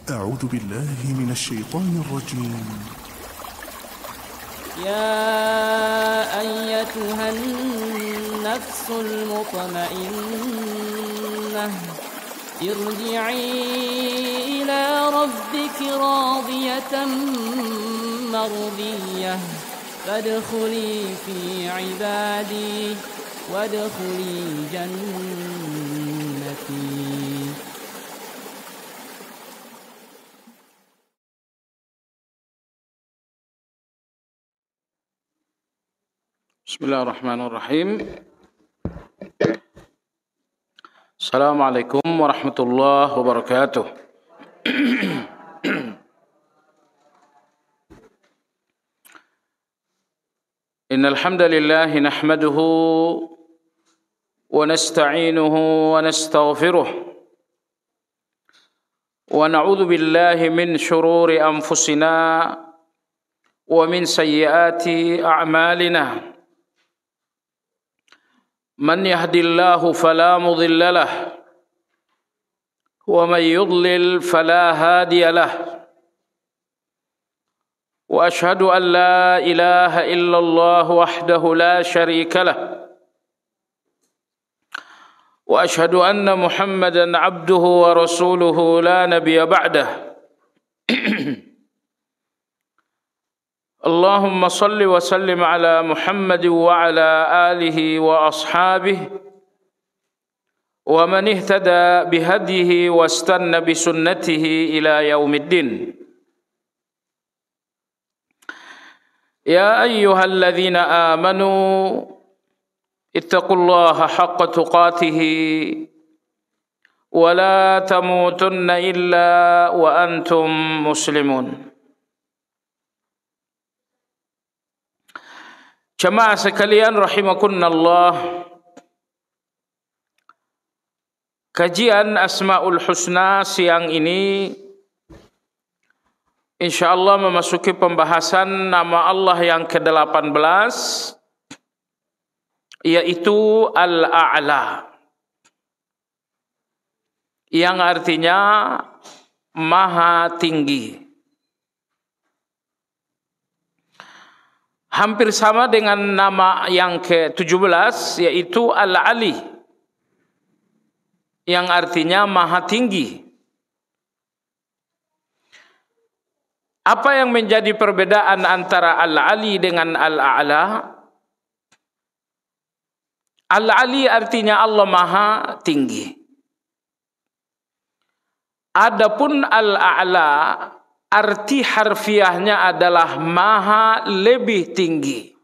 أعوذ بالله من الشيطان الرجيم. يا أيتها النفس المطمئنة ارجعي إلى ربك راضية مرضية فادخلي في عبادي وادخلي جنتي. Bismillahirrahmanirrahim. Assalamualaikum warahmatullahi wabarakatuh. Innal hamdalillah nahmaduhu wa nasta'inuhu wa nastaghfiruh wa na'udzu billahi min shururi anfusina wa min sayyiati a'malina. من يهد الله فلا مضل له ومن يضلل فلا هادي له وأشهد أن لا إله إلا الله وحده لا شريك له وأشهد أن محمدا عبده ورسوله لا نبي بعده. اللهم صل وسلم على محمد وعلى آله وأصحابه ومن اهتدى بهديه واستنى بسنته إلى يوم الدين. يا أيها الذين آمنوا اتقوا الله حق تقاته ولا تموتن إلا وأنتم مسلمون. Jemaah sekalian rahimakumullah, kajian Asmaul Husna siang ini insyaallah memasuki pembahasan nama Allah yang ke-18, yaitu Al-A'la, yang artinya Maha Tinggi. Hampir sama dengan nama yang ke-17, yaitu Al-Ali, yang artinya Maha Tinggi. Apa yang menjadi perbedaan antara Al-Ali dengan Al-A'la? Al-Ali artinya Allah Maha Tinggi. Adapun Al-A'la arti harfiahnya adalah Maha lebih tinggi.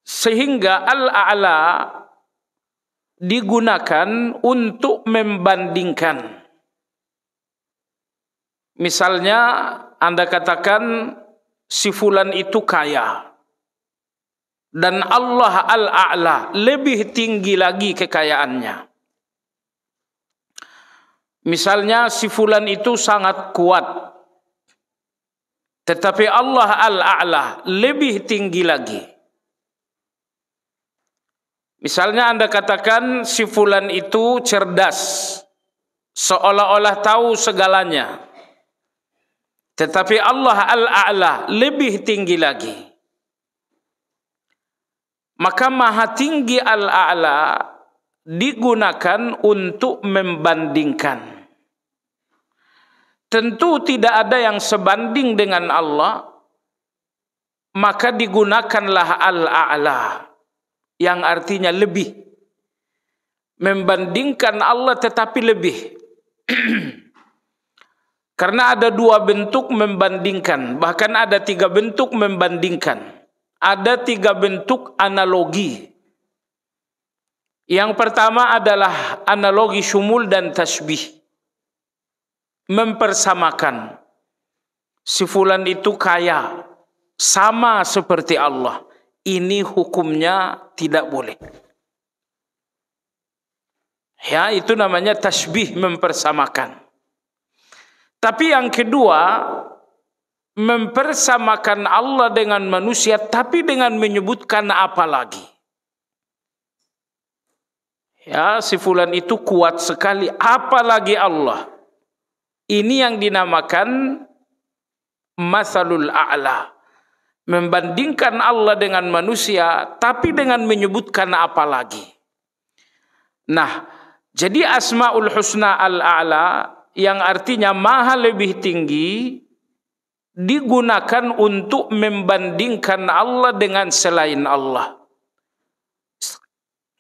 Sehingga Al-A'la digunakan untuk membandingkan. Misalnya Anda katakan si fulan itu kaya, dan Allah Al-A'la lebih tinggi lagi kekayaannya. Misalnya si fulan itu sangat kuat, tetapi Allah Al-A'la lebih tinggi lagi. Misalnya Anda katakan si fulan itu cerdas, seolah-olah tahu segalanya, tetapi Allah Al-A'la lebih tinggi lagi. Maka Maha Tinggi Al-A'la digunakan untuk membandingkan. Tentu tidak ada yang sebanding dengan Allah, maka digunakanlah Al-A'la, yang artinya lebih. Membandingkan Allah tetapi lebih. Karena ada dua bentuk membandingkan, bahkan ada tiga bentuk membandingkan. Ada tiga bentuk analogi. Yang pertama adalah analogi syumul dan tasbih. Mempersamakan. Si fulan itu kaya, sama seperti Allah. Ini hukumnya tidak boleh. Ya, itu namanya tasbih, mempersamakan. Tapi yang kedua, mempersamakan Allah dengan manusia, tapi dengan menyebutkan apa lagi. Ya, si fulan itu kuat sekali, apalagi Allah. Ini yang dinamakan masalul a'la. Membandingkan Allah dengan manusia, tapi dengan menyebutkan apa lagi. Nah, jadi Asmaul Husna al-A'la yang artinya maha lebih tinggi digunakan untuk membandingkan Allah dengan selain Allah.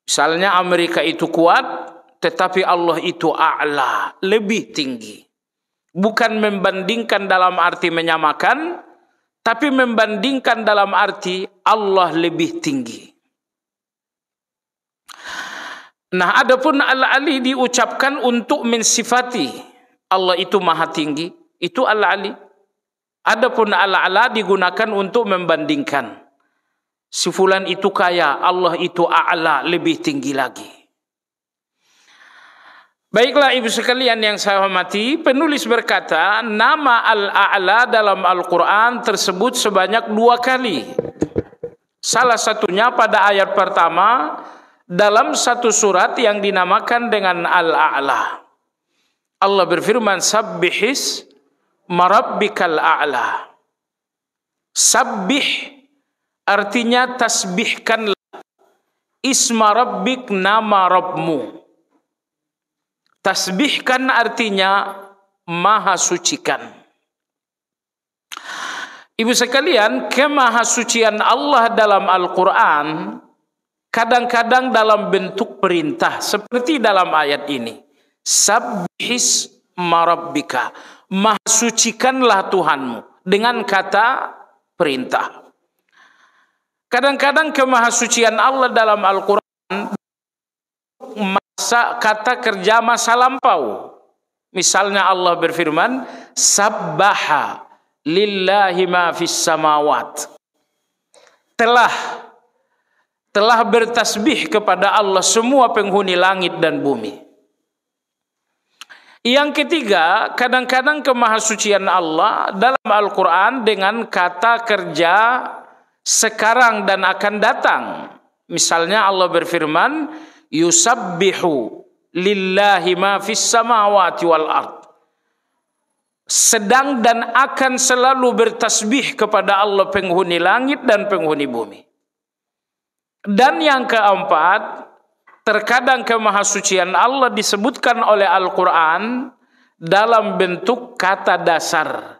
Misalnya Amerika itu kuat, tetapi Allah itu a'la, lebih tinggi. Bukan membandingkan dalam arti menyamakan, tapi membandingkan dalam arti Allah lebih tinggi. Nah, adapun Al-Ali diucapkan untuk mensifati Allah itu maha tinggi, itu Al-Ali. Adapun Al-A'la digunakan untuk membandingkan. Si fulan itu kaya, Allah itu a'la, lebih tinggi lagi. Baiklah ibu sekalian yang saya hormati, penulis berkata, nama Al-A'la dalam Al-Quran tersebut sebanyak 2 kali. Salah satunya pada ayat pertama, dalam satu surat yang dinamakan dengan Al-A'la. Allah berfirman, Sabbihis marabbikal a'la. Sabbih artinya tasbihkanlah isma rabbik, nama Rabbmu. Tasbihkan artinya maha sucikan. Ibu sekalian, kemahasucian Allah dalam Al-Quran kadang-kadang dalam bentuk perintah, seperti dalam ayat ini. Sabbihis marabbika, maha sucikanlah Tuhanmu, dengan kata perintah. Kadang-kadang kemahasucian Allah dalam Al-Quran kata kerja masa lampau. Misalnya Allah berfirman, Sabbaha lillahi ma fis samawat. Telah bertasbih kepada Allah semua penghuni langit dan bumi. Yang ketiga, kadang-kadang kemahasucian Allah dalam Al-Quran dengan kata kerja sekarang dan akan datang. Misalnya Allah berfirman, Yusabbihu lillahi ma fis samawati wal ard. Sedang dan akan selalu bertasbih kepada Allah penghuni langit dan penghuni bumi. Dan yang keempat, terkadang kemahasucian Allah disebutkan oleh Al-Quran dalam bentuk kata dasar.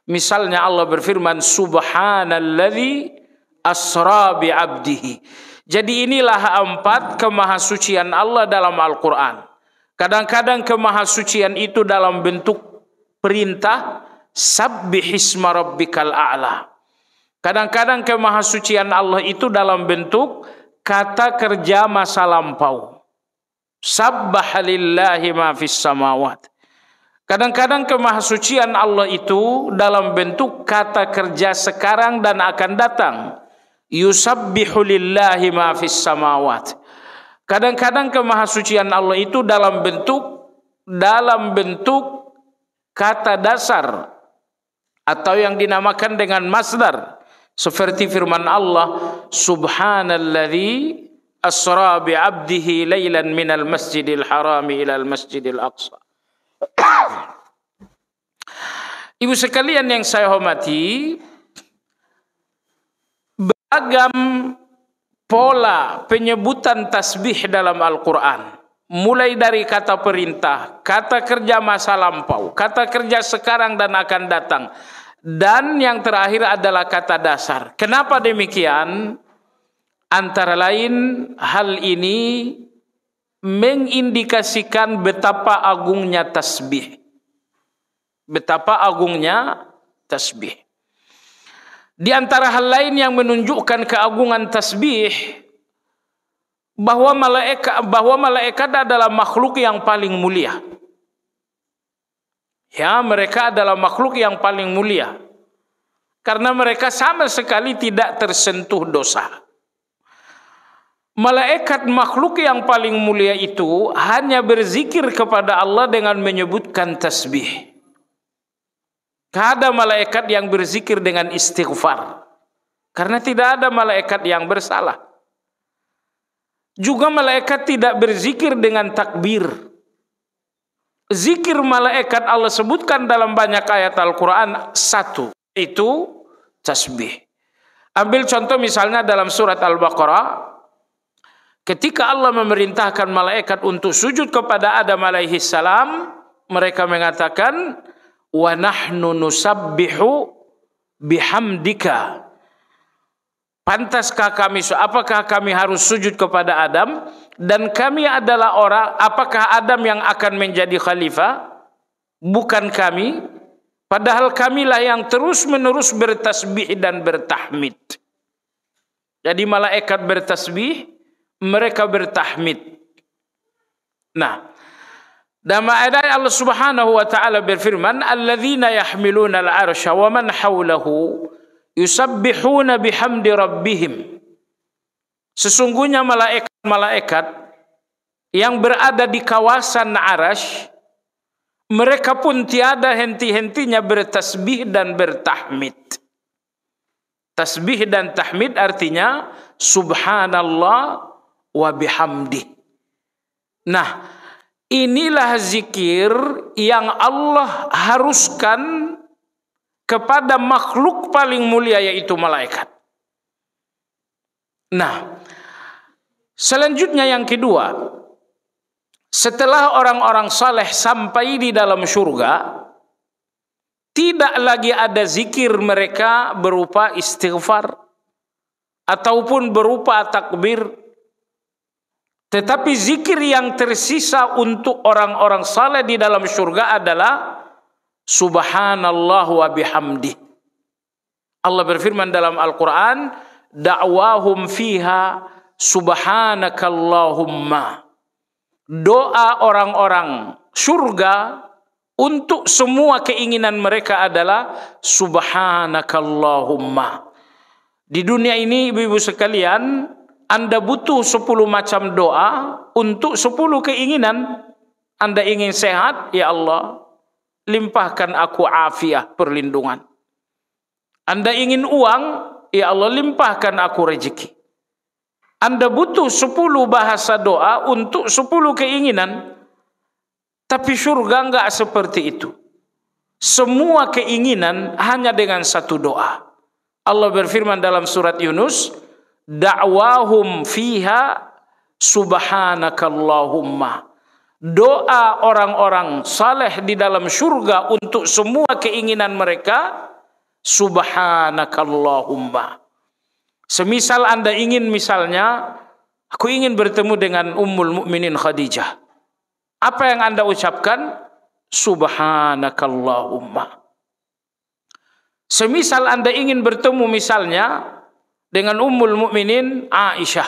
Misalnya Allah berfirman, Subhanalladzi asra bi'abdihi. Jadi inilah 4 kemahasucian Allah dalam Al-Quran. Kadang-kadang kemahasucian itu dalam bentuk perintah, Sabbihisma rabbikal a'la. Kadang-kadang kemahasucian Allah itu dalam bentuk kata kerja masa lampau. Sabbaha lillahi ma fis samawat. Kadang-kadang kemahasucian Allah itu dalam bentuk kata kerja sekarang dan akan datang. Yusabbihu lillahi ma fis samawat. Kadang-kadang kemahasucian Allah itu dalam bentuk kata dasar atau yang dinamakan dengan masdar. Seperti firman Allah, Subhanalladzi asra bi'abdihi laylan minal masjidil harami ilal masjidil aqsa. Ibu sekalian yang saya hormati, beragam pola penyebutan tasbih dalam Al-Quran. Mulai dari kata perintah, kata kerja masa lampau, kata kerja sekarang dan akan datang. Dan yang terakhir adalah kata dasar. Kenapa demikian? Antara lain hal ini mengindikasikan betapa agungnya tasbih. Betapa agungnya tasbih. Di antara hal lain yang menunjukkan keagungan tasbih, bahwa malaikat adalah makhluk yang paling mulia. Ya, mereka adalah makhluk yang paling mulia. Karena mereka sama sekali tidak tersentuh dosa. Malaikat makhluk yang paling mulia itu hanya berzikir kepada Allah dengan menyebutkan tasbih. Tidak ada malaikat yang berzikir dengan istighfar. Karena tidak ada malaikat yang bersalah. Juga malaikat tidak berzikir dengan takbir. zikir malaikat Allah sebutkan dalam banyak ayat Al-Quran, satu, itu tasbih. Ambil contoh misalnya dalam surat Al-Baqarah, ketika Allah memerintahkan malaikat untuk sujud kepada Adam alaihi salam, mereka mengatakan, wa nahnu nusabbihu bihamdika. Pantaskah kami, apakah kami harus sujud kepada Adam? Dan kami adalah orang, apakah Adam yang akan menjadi khalifah? Bukan kami. Padahal kamilah yang terus-menerus bertasbih dan bertahmid. Jadi malaikat bertasbih, mereka bertahmid. Nah, dalam ayat Allah Subhanahu wa taala berfirman, alladzina yahmiluna al-'arsya wa man hawlahu yusabbihuna bihamdi rabbihim. Sesungguhnya malaikat-malaikat yang berada di kawasan Arasy, mereka pun tiada henti-hentinya bertasbih dan bertahmid. Tasbih dan tahmid artinya subhanallah wa bihamdi. Nah, inilah zikir yang Allah haruskan kepada makhluk paling mulia, yaitu malaikat. Nah, selanjutnya yang kedua, setelah orang-orang saleh sampai di dalam surga, tidak lagi ada zikir mereka berupa istighfar ataupun berupa takbir. Tetapi zikir yang tersisa untuk orang-orang saleh di dalam surga adalah subhanallah wa bihamdi. Allah berfirman dalam Al-Quran, da'wahum fiha subhanakallahumma. Doa orang-orang surga untuk semua keinginan mereka adalah subhanakallahumma. Di dunia ini ibu-ibu sekalian, Anda butuh 10 macam doa untuk 10 keinginan. Anda ingin sehat, ya Allah, limpahkan aku afiah, perlindungan. Anda ingin uang, ya Allah, limpahkan aku rezeki. Anda butuh 10 bahasa doa untuk 10 keinginan. Tapi surga enggak seperti itu. Semua keinginan hanya dengan satu doa. Allah berfirman dalam surat Yunus, da'wahum fiha subhanakallahumma. Doa orang-orang saleh di dalam surga untuk semua keinginan mereka, subhanakallahumma. Semisal Anda ingin, misalnya, aku ingin bertemu dengan Ummul Mukminin Khadijah. Apa yang Anda ucapkan? Subhanakallahumma. Semisal Anda ingin bertemu misalnya dengan Ummul Mukminin Aisyah.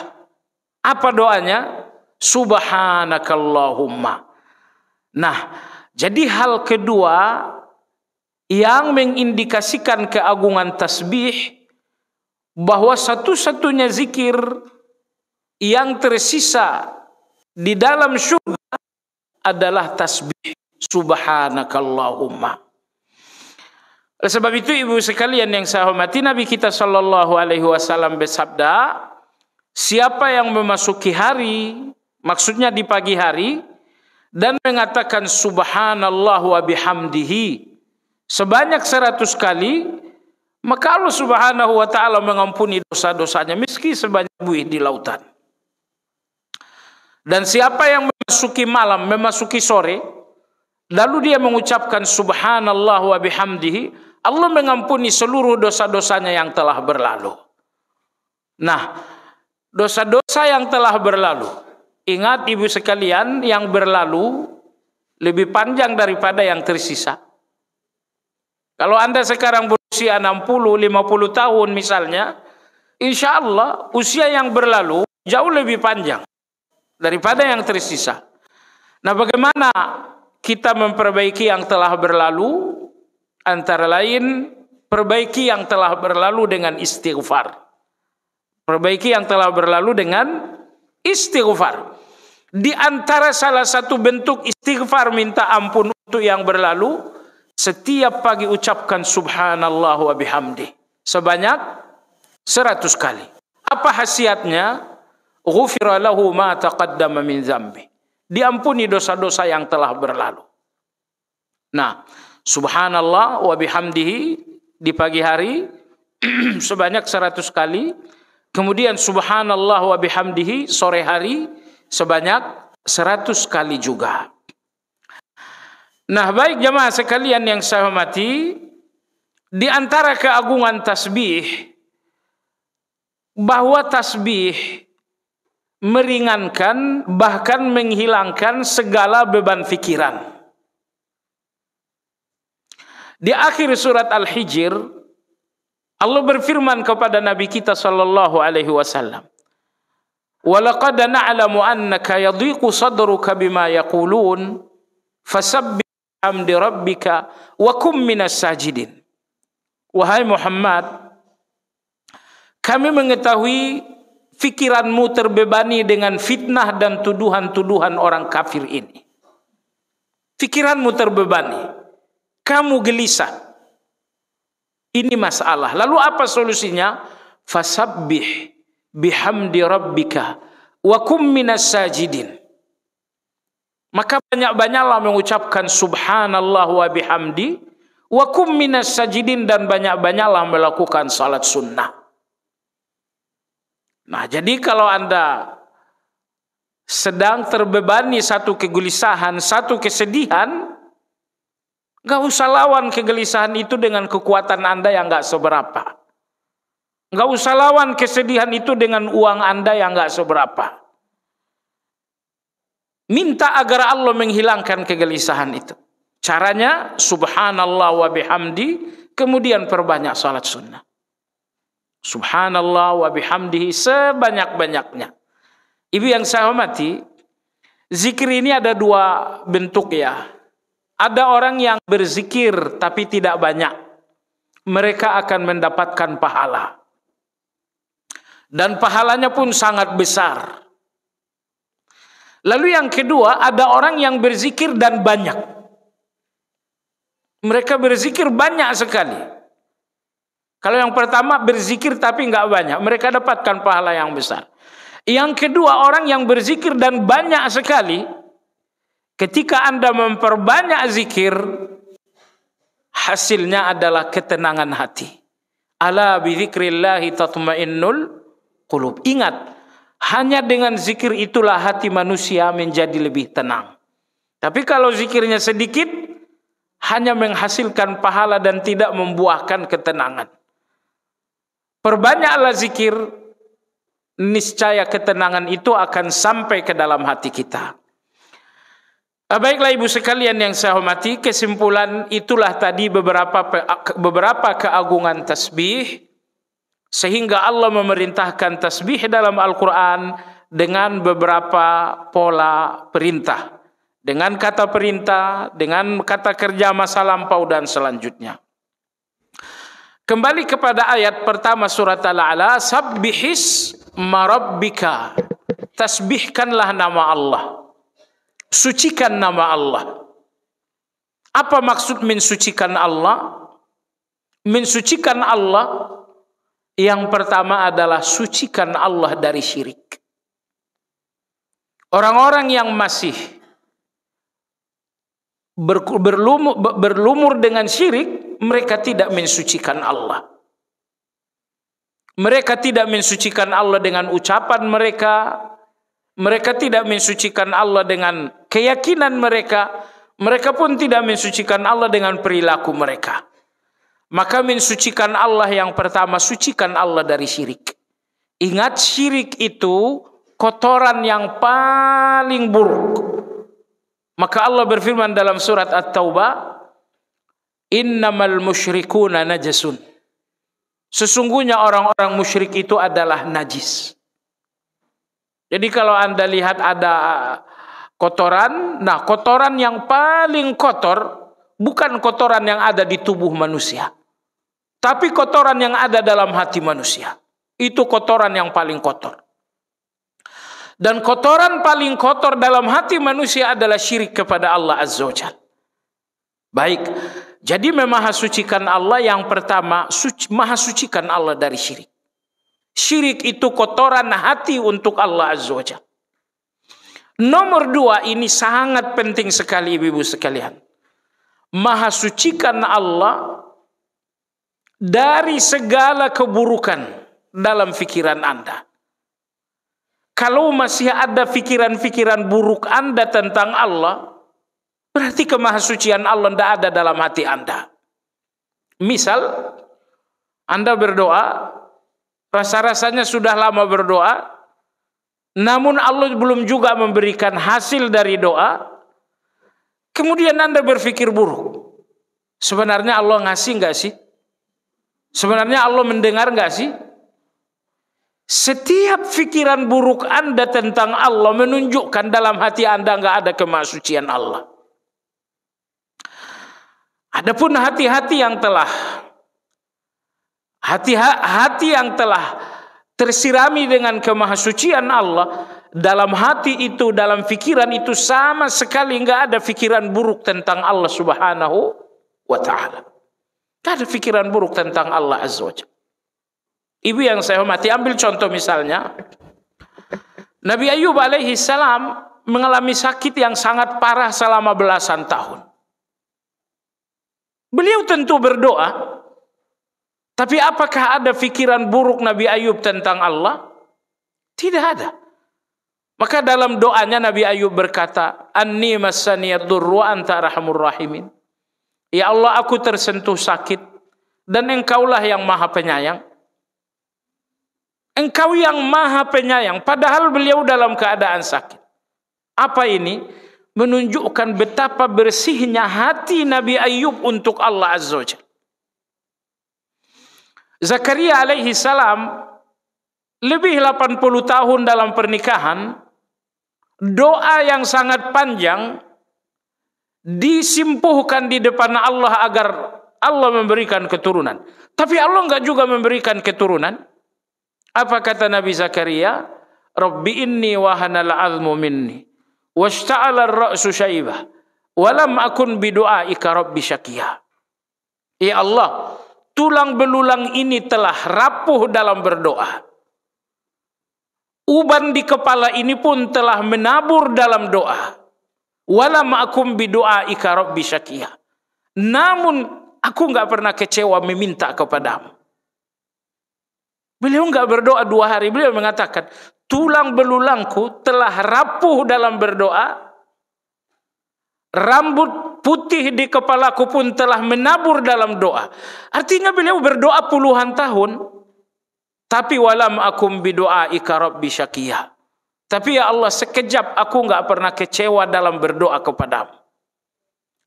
Apa doanya? Subhanakallahumma. Nah, jadi hal kedua yang mengindikasikan keagungan tasbih, bahwa satu-satunya zikir yang tersisa di dalam surga adalah tasbih subhanakallahumma. Oleh sebab itu ibu sekalian yang saya hormati, Nabi kita sallallahu alaihi wasallam bersabda, siapa yang memasuki hari, maksudnya di pagi hari, dan mengatakan subhanallah wa bihamdihi sebanyak 100 kali, maka Allah Subhanahu wa taala mengampuni dosa-dosanya meski sebanyak buih di lautan. Dan siapa yang memasuki malam, memasuki sore, lalu dia mengucapkan subhanallah wa bihamdihi, Allah mengampuni seluruh dosa-dosanya yang telah berlalu. Nah, dosa-dosa yang telah berlalu, ingat ibu sekalian, yang berlalu lebih panjang daripada yang tersisa. Kalau Anda sekarang berusia 60, 50 tahun misalnya, insya Allah usia yang berlalu jauh lebih panjang daripada yang tersisa. Nah, bagaimana kita memperbaiki yang telah berlalu? Antara lain, perbaiki yang telah berlalu dengan istighfar. Perbaiki yang telah berlalu dengan istighfar. Di antara salah satu bentuk istighfar minta ampun untuk yang berlalu, setiap pagi ucapkan subhanallah wa bihamdi sebanyak 100 kali. Apa khasiatnya? Ghufira lahu ma taqaddama min dzambi. Diampuni dosa-dosa yang telah berlalu. Nah, subhanallah wa bihamdihi di pagi hari sebanyak 100 kali. Kemudian subhanallah wa bihamdihi sore hari sebanyak 100 kali juga. Nah, baik jamaah sekalian yang saya hormati, di antara keagungan tasbih bahwa tasbih meringankan bahkan menghilangkan segala beban pikiran. Di akhir surat Al-Hijr, Allah berfirman kepada Nabi kita sallallahu alaihi wasallam, "Wa laqad na'lamu annaka yadhiqu sadruka bima yaqulun, fasabbih bihamdi rabbika wa kum minas sajidin." Wahai Muhammad, kami mengetahui fikiranmu terbebani dengan fitnah dan tuduhan-tuduhan orang kafir ini. Fikiranmu terbebani, kamu gelisah. Ini masalah. Lalu apa solusinya? Fasabbih bihamdi rabbika wa kum minas sajidin. Maka banyak-banyaklah mengucapkan subhanallah wa bihamdi wa kum minas sajidin, dan banyak-banyaklah melakukan salat sunnah. Nah, jadi kalau Anda sedang terbebani satu kegelisahan, satu kesedihan, gak usah lawan kegelisahan itu dengan kekuatan Anda yang gak seberapa. Gak usah lawan kesedihan itu dengan uang Anda yang gak seberapa. Minta agar Allah menghilangkan kegelisahan itu. Caranya subhanallah wa bihamdi, kemudian perbanyak salat sunnah. Subhanallah wa bihamdihi sebanyak-banyaknya. Ibu yang saya hormati, zikir ini ada dua bentuk ya. Ada orang yang berzikir tapi tidak banyak. Mereka akan mendapatkan pahala. Dan pahalanya pun sangat besar. Lalu yang kedua, ada orang yang berzikir dan banyak. Mereka berzikir banyak sekali. Kalau yang pertama berzikir tapi nggak banyak, mereka dapatkan pahala yang besar. Yang kedua, orang yang berzikir dan banyak sekali, ketika Anda memperbanyak zikir, hasilnya adalah ketenangan hati. Ala bi dzikrillahi tatmainnul qulub. Ingat, hanya dengan zikir itulah hati manusia menjadi lebih tenang. Tapi kalau zikirnya sedikit, hanya menghasilkan pahala dan tidak membuahkan ketenangan. Perbanyaklah zikir, niscaya ketenangan itu akan sampai ke dalam hati kita. Baiklah ibu sekalian yang saya hormati, kesimpulan itulah tadi beberapa keagungan tasbih, sehingga Allah memerintahkan tasbih dalam Al-Quran dengan beberapa pola perintah. Dengan kata perintah, dengan kata kerja masa lampau dan selanjutnya. Kembali kepada ayat pertama surat Al-A'la, sabbihis marabbika. Tasbihkanlah nama Allah. Sucikan nama Allah. Apa maksud mensucikan Allah? Mensucikan Allah, yang pertama adalah sucikan Allah dari syirik. Orang-orang yang masih berlumur dengan syirik, mereka tidak mensucikan Allah. Mereka tidak mensucikan Allah dengan ucapan mereka. Mereka tidak mensucikan Allah dengan keyakinan mereka. Mereka pun tidak mensucikan Allah dengan perilaku mereka. Maka mensucikan Allah yang pertama, sucikan Allah dari syirik. Ingat, syirik itu kotoran yang paling buruk. Maka Allah berfirman dalam surat At-Taubah, innamal musyrikuna najasun. Sesungguhnya orang-orang musyrik itu adalah najis. Jadi kalau Anda lihat ada kotoran, nah kotoran yang paling kotor bukan kotoran yang ada di tubuh manusia, tapi kotoran yang ada dalam hati manusia. Itu kotoran yang paling kotor. Dan kotoran paling kotor dalam hati manusia adalah syirik kepada Allah Azza wa Jalla. Baik, jadi memaha sucikan Allah yang pertama, maha sucikan Allah dari syirik. Syirik itu kotoran hati untuk Allah Azza wa Jalla. Nomor dua, ini sangat penting sekali ibu-ibu sekalian. maha sucikan Allah dari segala keburukan dalam pikiran Anda. Kalau masih ada pikiran-pikiran buruk Anda tentang Allah, berarti kemahasucian Allah tidak ada dalam hati Anda. Misal, Anda berdoa, rasa-rasanya sudah lama berdoa, namun Allah belum juga memberikan hasil dari doa, kemudian Anda berpikir buruk. Sebenarnya Allah ngasih nggak sih? Sebenarnya Allah mendengar nggak sih? Setiap pikiran buruk Anda tentang Allah menunjukkan dalam hati Anda nggak ada kemahasucian Allah. Adapun hati-hati yang telah tersirami dengan kemahasucian Allah, dalam hati itu, dalam pikiran itu sama sekali nggak ada pikiran buruk tentang Allah Subhanahu wa Ta'ala. Nggak ada pikiran buruk tentang Allah Azza wa Jalla. Ibu yang saya hormati, ambil contoh misalnya Nabi Ayub alaihi salam mengalami sakit yang sangat parah selama belasan tahun. Beliau tentu berdoa, tapi apakah ada pikiran buruk Nabi Ayub tentang Allah? Tidak ada. Maka dalam doanya Nabi Ayub berkata, "Anni massaniyad durru wa anta arhamur rahimin." Ya Allah, aku tersentuh sakit dan Engkaulah yang Maha Penyayang. Engkau yang Maha Penyayang, padahal beliau dalam keadaan sakit. Apa ini? Menunjukkan betapa bersihnya hati Nabi Ayub untuk Allah Azza wa Jalla. Zakaria alaihi salam lebih 80 tahun dalam pernikahan, doa yang sangat panjang disimpuhkan di depan Allah agar Allah memberikan keturunan. Tapi Allah enggak juga memberikan keturunan. Apa kata Nabi Zakaria? Rabbi inni wahanal azmu minni washta'ala ar-ra'su syaibah wa lam akun bidu'aika rabbi syaqiya. Ya Allah, tulang belulang ini telah rapuh dalam berdoa. Uban di kepala ini pun telah menabur dalam doa. Walam akum bidu'aika rabbi syaqiya. Namun aku enggak pernah kecewa meminta kepadamu. Beliau enggak berdoa 2 hari. Beliau mengatakan, tulang belulangku telah rapuh dalam berdoa. Rambut putih di kepalaku pun telah menabur dalam doa. Artinya beliau berdoa puluhan tahun. Tapi walam akum bidu'aika rabbi syaqiya. Tapi ya Allah, sekejap aku enggak pernah kecewa dalam berdoa kepadamu.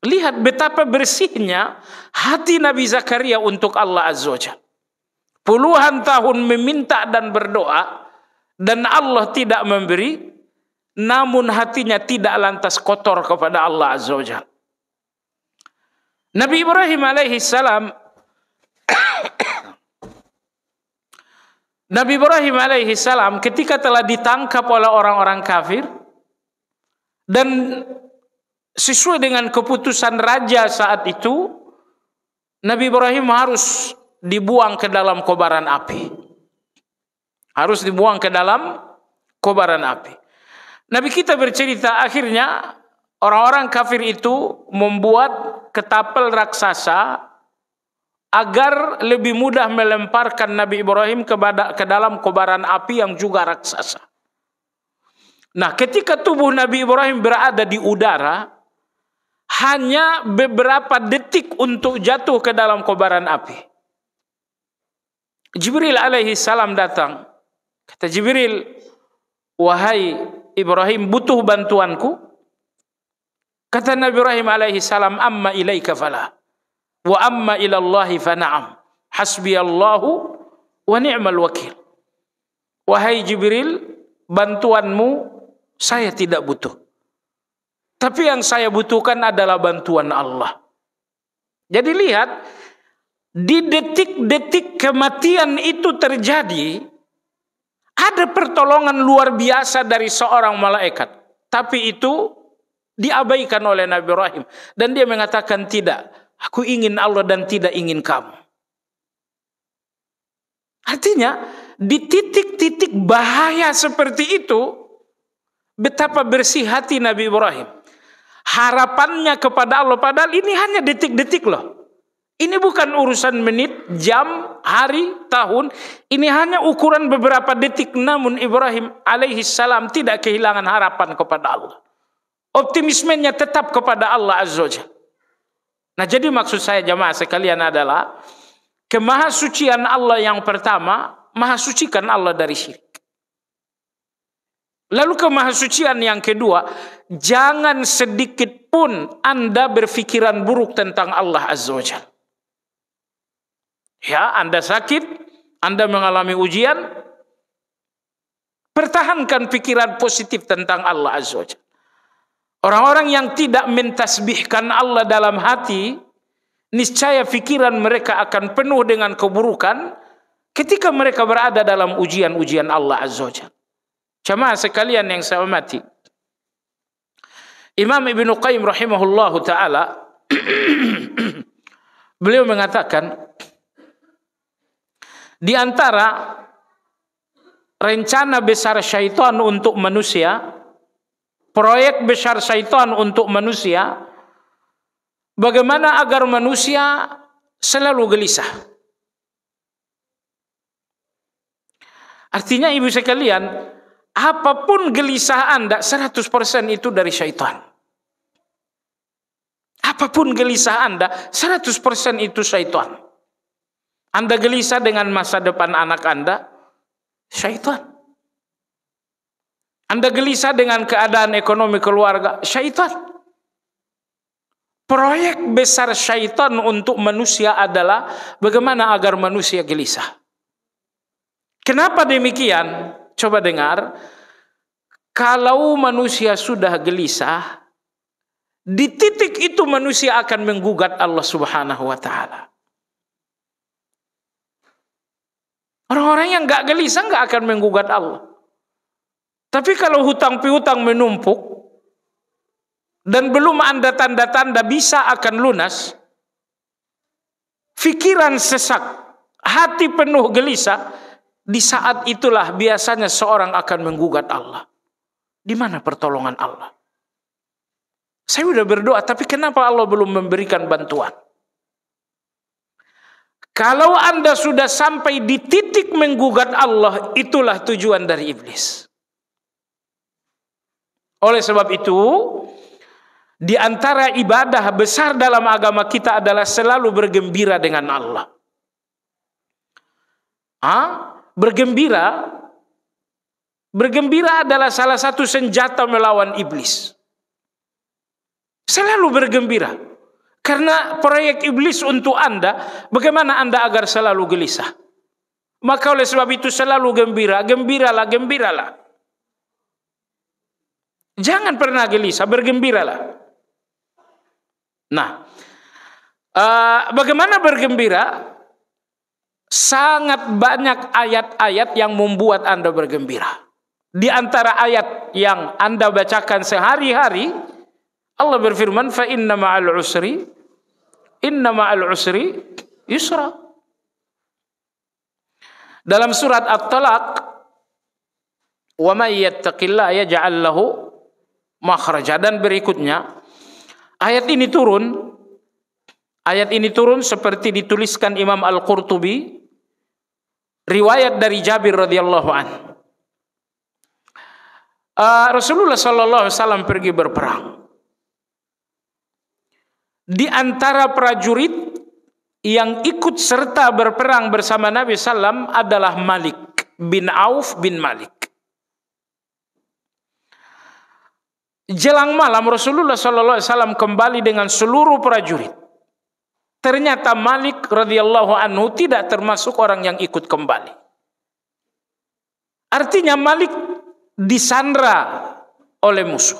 Lihat betapa bersihnya hati Nabi Zakaria untuk Allah Azza wa Jalla. Puluhan tahun meminta dan berdoa, dan Allah tidak memberi, namun hatinya tidak lantas kotor kepada Allah Azza wa Jalla. Nabi Ibrahim alaihi salam Nabi Ibrahim alaihi salam ketika telah ditangkap oleh orang-orang kafir, dan sesuai dengan keputusan raja saat itu, Nabi Ibrahim harus dibuang ke dalam kobaran api. Harus dibuang ke dalam kobaran api. Nabi kita bercerita akhirnya orang-orang kafir itu membuat ketapel raksasa agar lebih mudah melemparkan Nabi Ibrahim ke dalam kobaran api yang juga raksasa. Nah, ketika tubuh Nabi Ibrahim berada di udara, hanya beberapa detik untuk jatuh ke dalam kobaran api. Jibril alaihi salam datang. Kata Jibril, "Wahai Ibrahim, butuh bantuanku?" Kata Nabi Ibrahim alaihi salam, "Amma ilaika fala, wa amma ilallahi fana'am. Hasbiyallahu wa ni'mal wakil." Wahai Jibril, bantuanmu saya tidak butuh. Tapi yang saya butuhkan adalah bantuan Allah. Jadi lihat, di detik-detik kematian itu terjadi, ada pertolongan luar biasa dari seorang malaikat. Tapi itu diabaikan oleh Nabi Ibrahim. Dan dia mengatakan, tidak, aku ingin Allah dan tidak ingin kamu. Artinya, di titik-titik bahaya seperti itu, betapa bersih hati Nabi Ibrahim. harapannya kepada Allah, padahal ini hanya detik-detik loh. Ini bukan urusan menit, jam, hari, tahun. Ini hanya ukuran beberapa detik. Namun Ibrahim alaihi salam tidak kehilangan harapan kepada Allah. Optimismenya tetap kepada Allah Azza wa Jalla. Nah, jadi maksud saya jamaah sekalian adalah kemahasucian Allah yang pertama, maha sucikan Allah dari syirik. Lalu kemahasucian yang kedua, jangan sedikit pun Anda berpikiran buruk tentang Allah Azza wa Jalla. Ya, Anda sakit, Anda mengalami ujian, pertahankan pikiran positif tentang Allah Azza wa Jalla. Orang-orang yang tidak mentasbihkan Allah dalam hati, niscaya pikiran mereka akan penuh dengan keburukan ketika mereka berada dalam ujian-ujian Allah Azza wa Jalla. Jamaah sekalian yang saya hormati, Imam Ibnu Qayyim rahimahullahu taala beliau mengatakan, di antara rencana besar syaitan untuk manusia, proyek besar syaitan untuk manusia, bagaimana agar manusia selalu gelisah. Artinya ibu sekalian, apapun gelisah Anda 100% itu dari syaitan. Apapun gelisah Anda 100% itu syaitan. Anda gelisah dengan masa depan anak Anda, syaitan. Anda gelisah dengan keadaan ekonomi keluarga, syaitan. Proyek besar syaitan untuk manusia adalah bagaimana agar manusia gelisah. Kenapa demikian? Coba dengar. Kalau manusia sudah gelisah, di titik itu manusia akan menggugat Allah Subhanahu wa taala. Orang-orang yang gak gelisah gak akan menggugat Allah. Tapi kalau hutang piutang menumpuk dan belum ada tanda-tanda bisa akan lunas, pikiran sesak, hati penuh gelisah, di saat itulah biasanya seorang akan menggugat Allah. Di mana pertolongan Allah? Saya sudah berdoa, tapi kenapa Allah belum memberikan bantuan? Kalau Anda sudah sampai di titik menggugat Allah, itulah tujuan dari iblis. Oleh sebab itu, di antara ibadah besar dalam agama kita adalah selalu bergembira dengan Allah. Bergembira adalah salah satu senjata melawan iblis. Selalu bergembira. Karena proyek iblis untuk Anda, bagaimana Anda agar selalu gelisah? Maka oleh sebab itu selalu gembira, gembiralah. Jangan pernah gelisah, bergembiralah. Nah, bagaimana bergembira? Sangat banyak ayat-ayat yang membuat Anda bergembira. Di antara ayat yang Anda bacakan sehari-hari, Allah berfirman, fa inna ma'al usri yusra. Dalam surat At-Talaq, wa may yattaqillaha yaj'al lahu makhraja, dan berikutnya ayat ini turun seperti dituliskan Imam Al-Qurtubi, riwayat dari Jabir radhiyallahu anhu. Rasulullah sallallahu alaihi wasallam pergi berperang. Di antara prajurit yang ikut serta berperang bersama Nabi sallam adalah Malik bin Auf bin Malik. Jelang malam Rasulullah sallallahu alaihi wasallam kembali dengan seluruh prajurit. Ternyata Malik radhiyallahu anhu tidak termasuk orang yang ikut kembali. Artinya Malik disandra oleh musuh.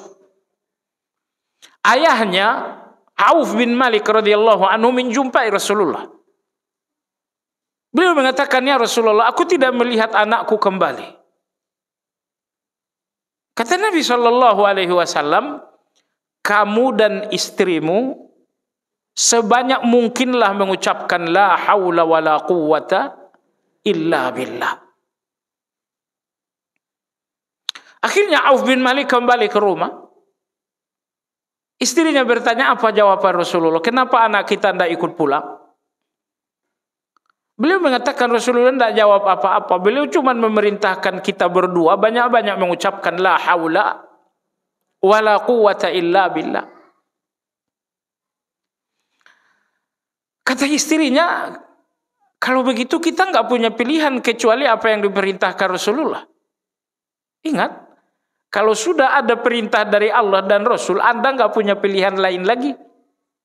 Ayahnya Auf bin Malik radhiyallahu anhu menjumpai Rasulullah. Beliau mengatakan, ya Rasulullah, aku tidak melihat anakku kembali. Kata Nabi SAW, kamu dan istrimu sebanyak mungkinlah mengucapkan la haula wa la quwwata illa billah. Akhirnya Auf bin Malik kembali ke rumah. Istrinya bertanya, apa jawaban Rasulullah? Kenapa anak kita tidak ikut pulang? Beliau mengatakan Rasulullah tidak jawab apa-apa. Beliau cuma memerintahkan kita berdua banyak-banyak mengucapkan la haula wala quwata illa billah. Kata istrinya, kalau begitu kita nggak punya pilihan kecuali apa yang diperintahkan Rasulullah. Ingat, kalau sudah ada perintah dari Allah dan Rasul, Anda nggak punya pilihan lain lagi.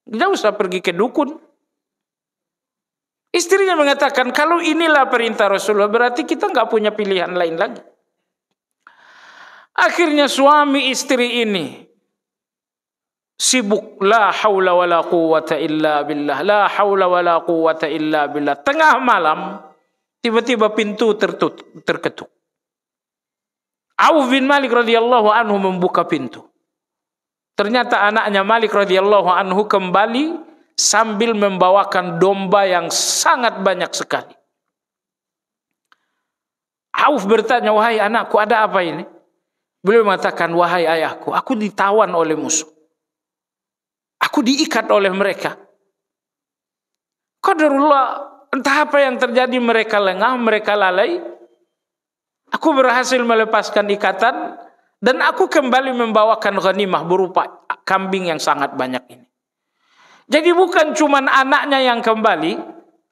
Nggak usah pergi ke dukun. Istrinya mengatakan, kalau inilah perintah Rasulullah, berarti kita nggak punya pilihan lain lagi. Akhirnya suami istri ini sibuk, la haula wala quwata illa billah, la haula wala quwata illa billah. Tengah malam, tiba-tiba pintu terketuk. Auf bin Malik radhiyallahu anhu membuka pintu. Ternyata anaknya Malik radhiyallahu anhu kembali sambil membawakan domba yang sangat banyak sekali. Auf bertanya, wahai anakku, ada apa ini? Beliau mengatakan, wahai ayahku, aku ditawan oleh musuh. Aku diikat oleh mereka. Qadarullah, entah apa yang terjadi, mereka lengah, mereka lalai. Aku berhasil melepaskan ikatan dan aku kembali membawakan ghanimah berupa kambing yang sangat banyak ini. Jadi bukan cuma anaknya yang kembali,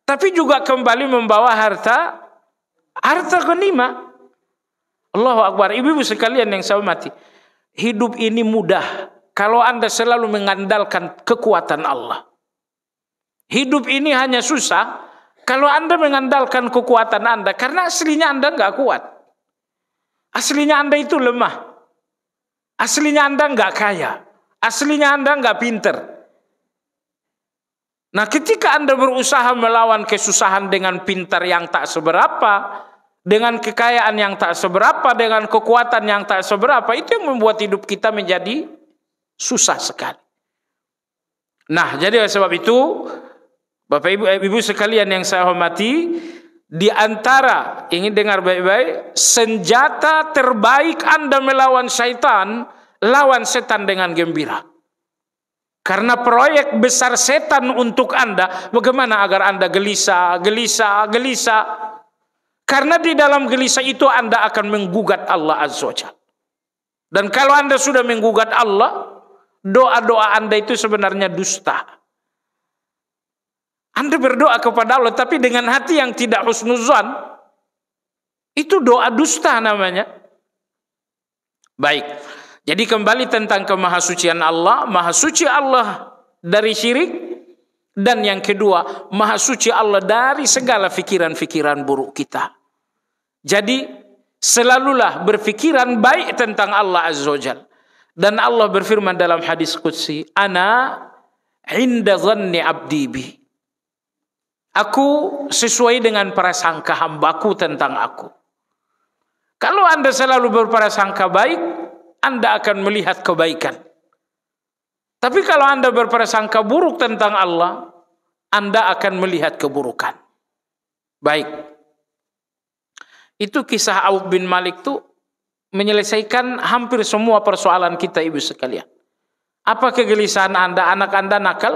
tapi juga kembali membawa harta ghanimah. Allahu Akbar. Ibu-ibu sekalian yang saya hormati, hidup ini mudah kalau Anda selalu mengandalkan kekuatan Allah. Hidup ini hanya susah kalau Anda mengandalkan kekuatan Anda, karena aslinya Anda nggak kuat. Aslinya Anda itu lemah. Aslinya Anda nggak kaya. Aslinya Anda nggak pinter. Nah, ketika Anda berusaha melawan kesusahan dengan pintar yang tak seberapa, dengan kekayaan yang tak seberapa, dengan kekuatan yang tak seberapa, itu yang membuat hidup kita menjadi susah sekali. Nah, jadi oleh sebab itu, Bapak Ibu sekalian yang saya hormati, di antara, ingin dengar baik-baik, senjata terbaik Anda melawan syaitan, lawan setan dengan gembira. Karena proyek besar setan untuk Anda, bagaimana agar Anda gelisah. Karena di dalam gelisah itu Anda akan menggugat Allah Azza wa Jalla. Dan kalau Anda sudah menggugat Allah, doa-doa Anda itu sebenarnya dusta. Anda berdoa kepada Allah tapi dengan hati yang tidak husnuzan, itu doa dusta namanya. Baik. Jadi kembali tentang kemahasucian Allah, maha suci Allah dari syirik, dan yang kedua, maha suci Allah dari segala fikiran-fikiran buruk kita. Jadi selalulah berfikiran baik tentang Allah Azza wa Jalla. Dan Allah berfirman dalam hadis qudsi, ana inda dhanni abdi bi. Aku sesuai dengan prasangka hambaku tentang aku. Kalau Anda selalu berprasangka baik, Anda akan melihat kebaikan. Tapi kalau Anda berprasangka buruk tentang Allah, Anda akan melihat keburukan. Baik. Itu kisah Auf bin Malik itu menyelesaikan hampir semua persoalan kita, ibu sekalian. Apa kegelisahan Anda? Anak Anda nakal?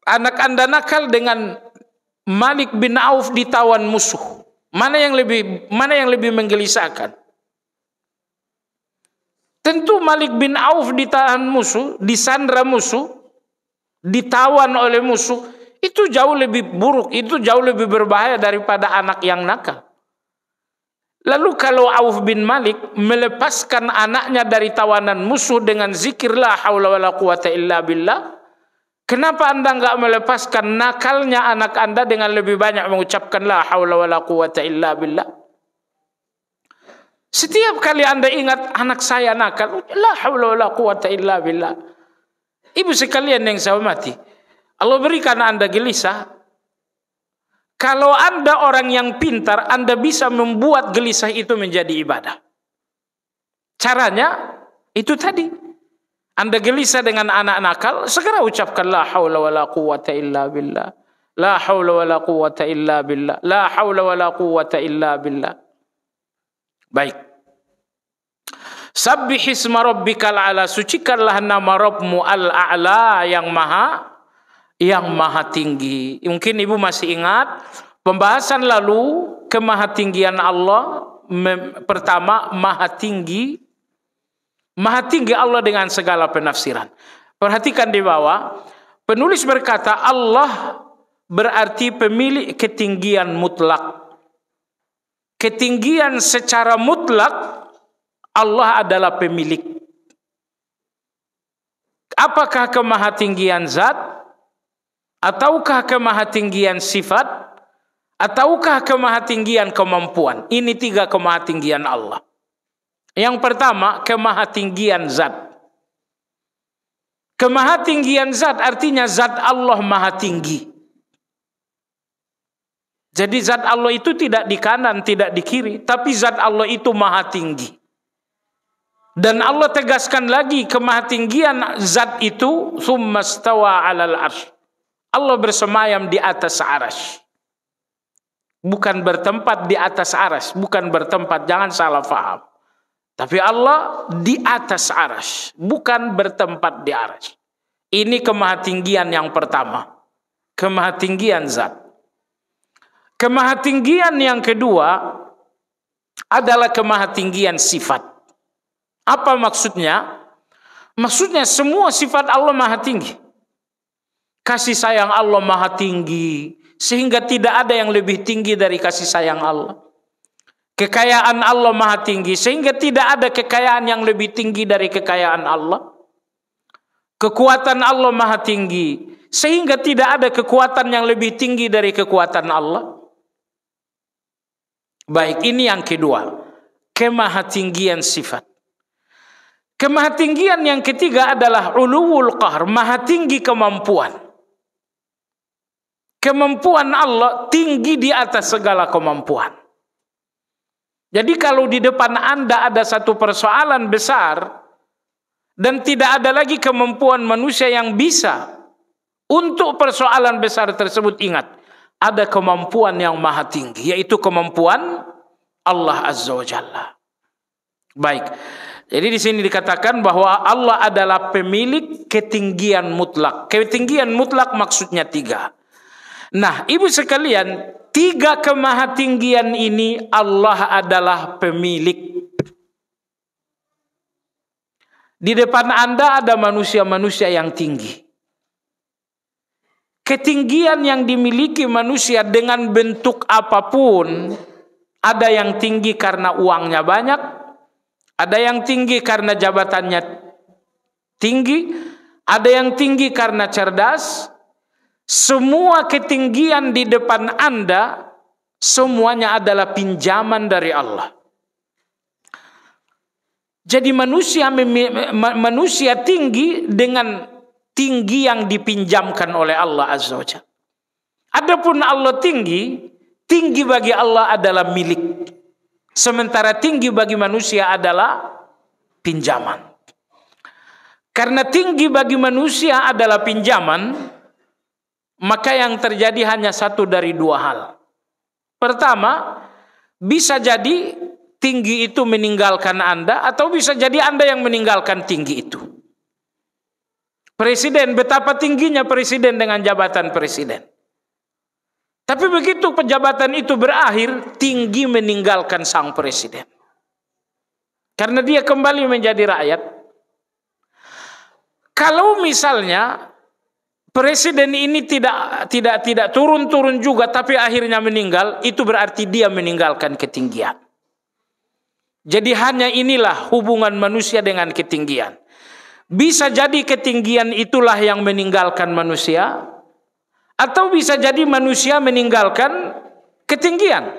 Anak Anda nakal dengan Malik bin Auf ditawan musuh. Mana yang lebih menggelisahkan? Tentu Malik bin Auf ditahan musuh, disandra musuh, ditawan oleh musuh, itu jauh lebih buruk, itu jauh lebih berbahaya daripada anak yang nakal. Lalu kalau Auf bin Malik melepaskan anaknya dari tawanan musuh dengan zikir la haula wala quwata illa billah, kenapa Anda enggak melepaskan nakalnya anak Anda dengan lebih banyak mengucapkan la haula wala quwata illa billah? Setiap kali Anda ingat anak saya nakal, la haula wala quwata illa billah. Ibu sekalian yang saya hormati, Allah berikan Anda gelisah. Kalau Anda orang yang pintar, Anda bisa membuat gelisah itu menjadi ibadah. Caranya itu tadi. Anda gelisah dengan anak nakal, segera ucapkan la haula wala quwata illa billah. La haula wala quwata illa billah. La haula wala quwata illa billah. Baik. Sabbihisma rabbikal a'la, sucikanlah nama Rabbmu al-a'la, yang maha tinggi. Mungkin ibu masih ingat pembahasan lalu kemahatinggian Allah. Pertama, maha tinggi Allah dengan segala penafsiran. Perhatikan di bawah, penulis berkata Allah berarti pemilik ketinggian mutlak. Ketinggian secara mutlak Allah adalah pemilik. Apakah kemahatinggian zat, ataukah kemahatinggian sifat, ataukah kemahatinggian kemampuan? Ini 3 kemahatinggian Allah. Yang pertama, kemahatinggian zat. Kemahatinggian zat artinya zat Allah maha tinggi. Jadi zat Allah itu tidak di kanan, tidak di kiri, tapi zat Allah itu maha tinggi. Dan Allah tegaskan lagi kemahatinggian zat itu, tsumma stawa 'alal arsy. Allah bersemayam di atas arsy. Bukan bertempat di atas arsy, bukan bertempat, jangan salah faham. Tapi Allah di atas arsy, bukan bertempat di arsy. Ini kemahatinggian yang pertama, kemahatinggian zat. Kemahatinggian yang kedua adalah kemahatinggian sifat. Apa maksudnya? Maksudnya semua sifat Allah maha tinggi. Kasih sayang Allah maha tinggi, sehingga tidak ada yang lebih tinggi dari kasih sayang Allah. Kekayaan Allah maha tinggi, sehingga tidak ada kekayaan yang lebih tinggi dari kekayaan Allah. Kekuatan Allah maha tinggi, sehingga tidak ada kekuatan yang lebih tinggi dari kekuatan Allah. Baik, ini yang kedua, kemahatinggian sifat. Kemahatinggian yang ketiga adalah uluwul qahr, maha tinggi kemampuan. Kemampuan Allah tinggi di atas segala kemampuan. Jadi kalau di depan Anda ada satu persoalan besar dan tidak ada lagi kemampuan manusia yang bisa untuk persoalan besar tersebut, ingat, ada kemampuan yang maha tinggi, yaitu kemampuan Allah Azza wa Jalla. Baik. Jadi di sini dikatakan bahwa Allah adalah pemilik ketinggian mutlak. Ketinggian mutlak maksudnya 3. Nah, ibu sekalian, 3 kemahatinggian ini Allah adalah pemilik. Di depan Anda ada manusia-manusia yang tinggi. Ketinggian yang dimiliki manusia dengan bentuk apapun, ada yang tinggi karena uangnya banyak, ada yang tinggi karena jabatannya tinggi, ada yang tinggi karena cerdas. Semua ketinggian di depan Anda, semuanya adalah pinjaman dari Allah. Jadi manusia tinggi dengan tinggi yang dipinjamkan oleh Allah Azza wa Jalla. Adapun Allah tinggi bagi Allah adalah milik. Sementara tinggi bagi manusia adalah pinjaman. Karena tinggi bagi manusia adalah pinjaman, maka yang terjadi hanya satu dari 2 hal. Pertama, bisa jadi tinggi itu meninggalkan Anda, atau bisa jadi Anda yang meninggalkan tinggi itu. Presiden, betapa tingginya presiden dengan jabatan presiden. Tapi begitu pejabatan itu berakhir, tinggi meninggalkan sang presiden. Karena dia kembali menjadi rakyat. Kalau misalnya presiden ini tidak turun-turun juga, tapi akhirnya meninggal, itu berarti dia meninggalkan ketinggian. Jadi hanya inilah hubungan manusia dengan ketinggian. Bisa jadi ketinggian itulah yang meninggalkan manusia, atau bisa jadi manusia meninggalkan ketinggian.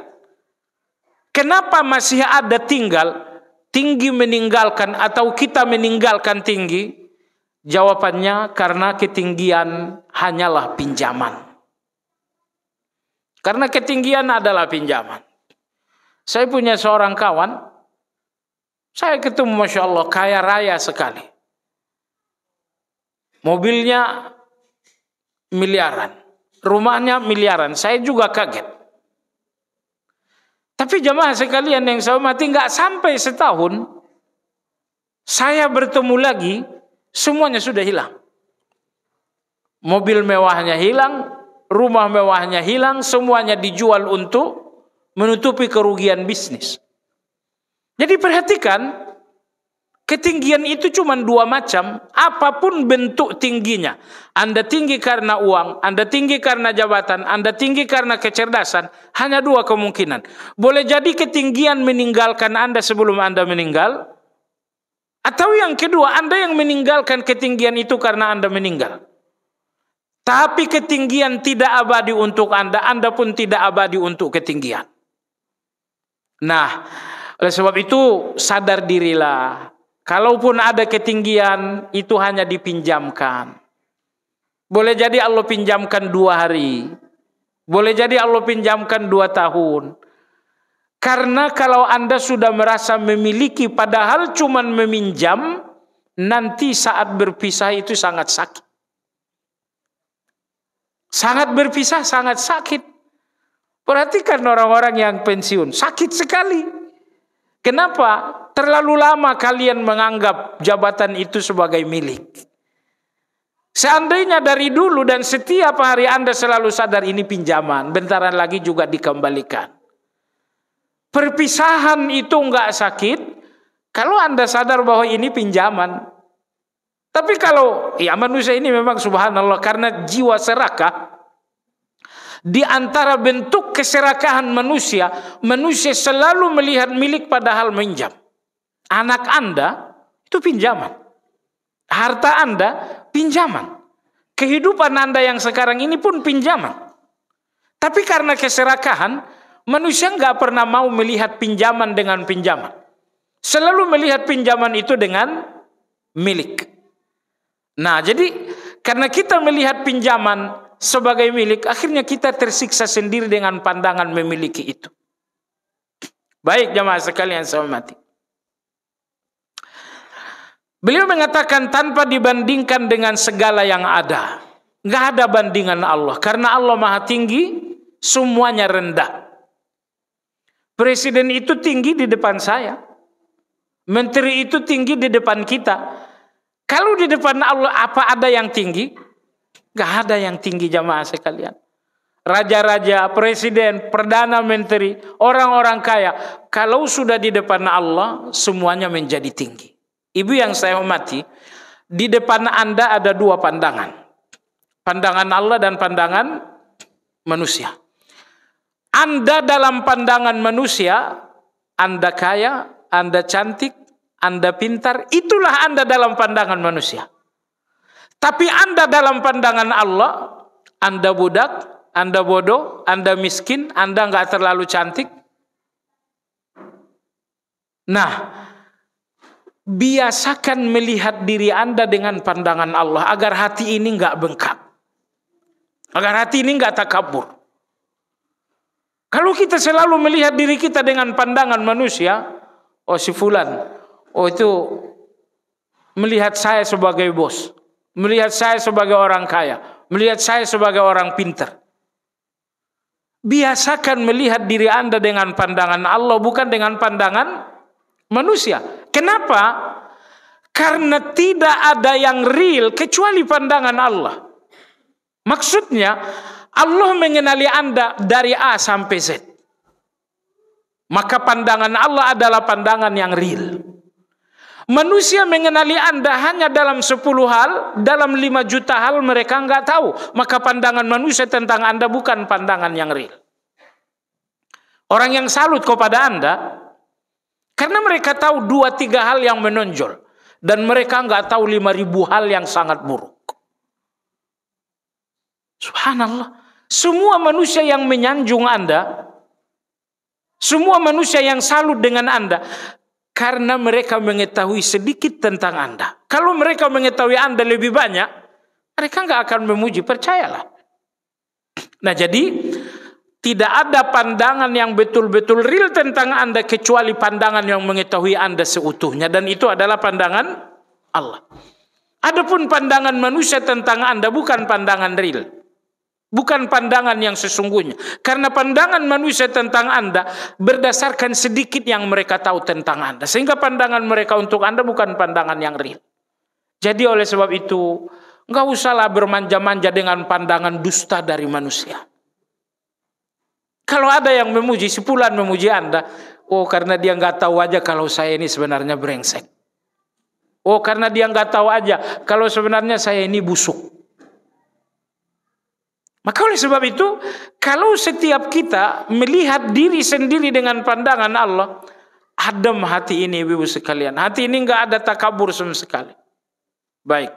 Kenapa masih ada tinggi meninggalkan atau kita meninggalkan tinggi? Jawabannya karena ketinggian hanyalah pinjaman. Karena ketinggian adalah pinjaman. Saya punya seorang kawan, saya ketemu, Masya Allah, kaya raya sekali. Mobilnya miliaran, rumahnya miliaran. Saya juga kaget. Tapi jamaah sekalian yang saya hormati, nggak sampai setahun Saya bertemu lagi, semuanya sudah hilang. Mobil mewahnya hilang, rumah mewahnya hilang, semuanya dijual untuk menutupi kerugian bisnis. Jadi perhatikan, ketinggian itu cuma dua macam, apapun bentuk tingginya. Anda tinggi karena uang, Anda tinggi karena jabatan, Anda tinggi karena kecerdasan, hanya dua kemungkinan. Boleh jadi ketinggian meninggalkan Anda sebelum Anda meninggal, atau yang kedua, Anda yang meninggalkan ketinggian itu karena Anda meninggal. Tapi ketinggian tidak abadi untuk Anda pun tidak abadi untuk ketinggian. Nah, oleh sebab itu sadar dirilah. Kalaupun ada ketinggian, itu hanya dipinjamkan. Boleh jadi Allah pinjamkan 2 hari. Boleh jadi Allah pinjamkan 2 tahun. Karena kalau Anda sudah merasa memiliki padahal cuma meminjam, nanti saat berpisah itu sangat sakit. Sangat berpisah, sangat sakit. Perhatikan orang-orang yang pensiun, sakit sekali. Kenapa? Terlalu lama kalian menganggap jabatan itu sebagai milik. Seandainya dari dulu dan setiap hari Anda selalu sadar ini pinjaman, bentaran lagi juga dikembalikan. Perpisahan itu enggak sakit kalau Anda sadar bahwa ini pinjaman. Tapi kalau ya manusia ini memang subhanallah, karena jiwa serakah, di antara bentuk keserakahan manusia, manusia selalu melihat milik padahal minjam. Anak Anda itu pinjaman. Harta Anda pinjaman. Kehidupan Anda yang sekarang ini pun pinjaman. Tapi karena keserakahan, manusia nggak pernah mau melihat pinjaman dengan pinjaman. Selalu melihat pinjaman itu dengan milik. Nah, jadi karena kita melihat pinjaman sebagai milik, akhirnya kita tersiksa sendiri dengan pandangan memiliki itu. Baik jamaah sekalian saya hormati. Beliau mengatakan tanpa dibandingkan dengan segala yang ada. Nggak ada bandingan Allah. Karena Allah maha tinggi, semuanya rendah. Presiden itu tinggi di depan saya. Menteri itu tinggi di depan kita. Kalau di depan Allah apa ada yang tinggi? Gak ada yang tinggi jamaah sekalian. Raja-raja, presiden, perdana menteri, orang-orang kaya, kalau sudah di depan Allah semuanya menjadi tinggi. Ibu yang saya hormati, di depan Anda ada 2 pandangan. Pandangan Allah dan pandangan manusia. Anda dalam pandangan manusia, Anda kaya, Anda cantik, Anda pintar, itulah Anda dalam pandangan manusia. Tapi Anda dalam pandangan Allah, Anda budak, Anda bodoh, Anda miskin, Anda nggak terlalu cantik. Nah, biasakan melihat diri Anda dengan pandangan Allah agar hati ini nggak bengkak, agar hati ini nggak takabur. Kalau kita selalu melihat diri kita dengan pandangan manusia, oh si fulan, oh itu melihat saya sebagai bos, melihat saya sebagai orang kaya, melihat saya sebagai orang pintar. Biasakan melihat diri Anda dengan pandangan Allah, bukan dengan pandangan manusia. Kenapa? Karena tidak ada yang real kecuali pandangan Allah. Maksudnya, Allah mengenali Anda dari A sampai Z. Maka pandangan Allah adalah pandangan yang real. Manusia mengenali Anda hanya dalam 10 hal, dalam 5 juta hal mereka nggak tahu. Maka pandangan manusia tentang Anda bukan pandangan yang real. Orang yang salut kepada Anda, karena mereka tahu 2-3 hal yang menonjol. Dan mereka nggak tahu 5.000 hal yang sangat buruk. Subhanallah. Semua manusia yang menyanjung Anda, semua manusia yang salut dengan Anda, karena mereka mengetahui sedikit tentang Anda. Kalau mereka mengetahui Anda lebih banyak, mereka nggak akan memuji, percayalah. Nah jadi, tidak ada pandangan yang betul-betul real tentang Anda kecuali pandangan yang mengetahui Anda seutuhnya. Dan itu adalah pandangan Allah. Adapun pandangan manusia tentang Anda bukan pandangan real. Bukan pandangan yang sesungguhnya. Karena pandangan manusia tentang Anda berdasarkan sedikit yang mereka tahu tentang Anda. Sehingga pandangan mereka untuk Anda bukan pandangan yang real. Jadi oleh sebab itu, enggak usahlah bermanja-manja dengan pandangan dusta dari manusia. Kalau ada yang memuji, sepulan memuji Anda, oh karena dia enggak tahu aja kalau saya ini sebenarnya brengsek. Oh karena dia enggak tahu aja kalau sebenarnya saya ini busuk. Maka oleh sebab itu, kalau setiap kita melihat diri sendiri dengan pandangan Allah, adem hati ini ibu sekalian. Hati ini enggak ada takabur sama sekali. Baik.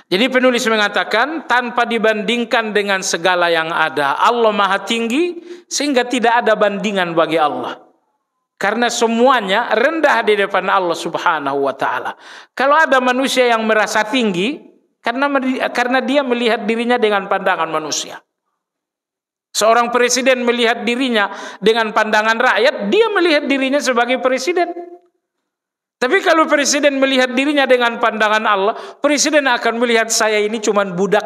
Jadi penulis mengatakan, tanpa dibandingkan dengan segala yang ada, Allah Maha Tinggi, sehingga tidak ada bandingan bagi Allah. Karena semuanya rendah di depan Allah Subhanahu wa ta'ala. Kalau ada manusia yang merasa tinggi, karena dia melihat dirinya dengan pandangan manusia. Seorang presiden melihat dirinya dengan pandangan rakyat, dia melihat dirinya sebagai presiden. Tapi kalau presiden melihat dirinya dengan pandangan Allah, presiden akan melihat saya ini cuma budak.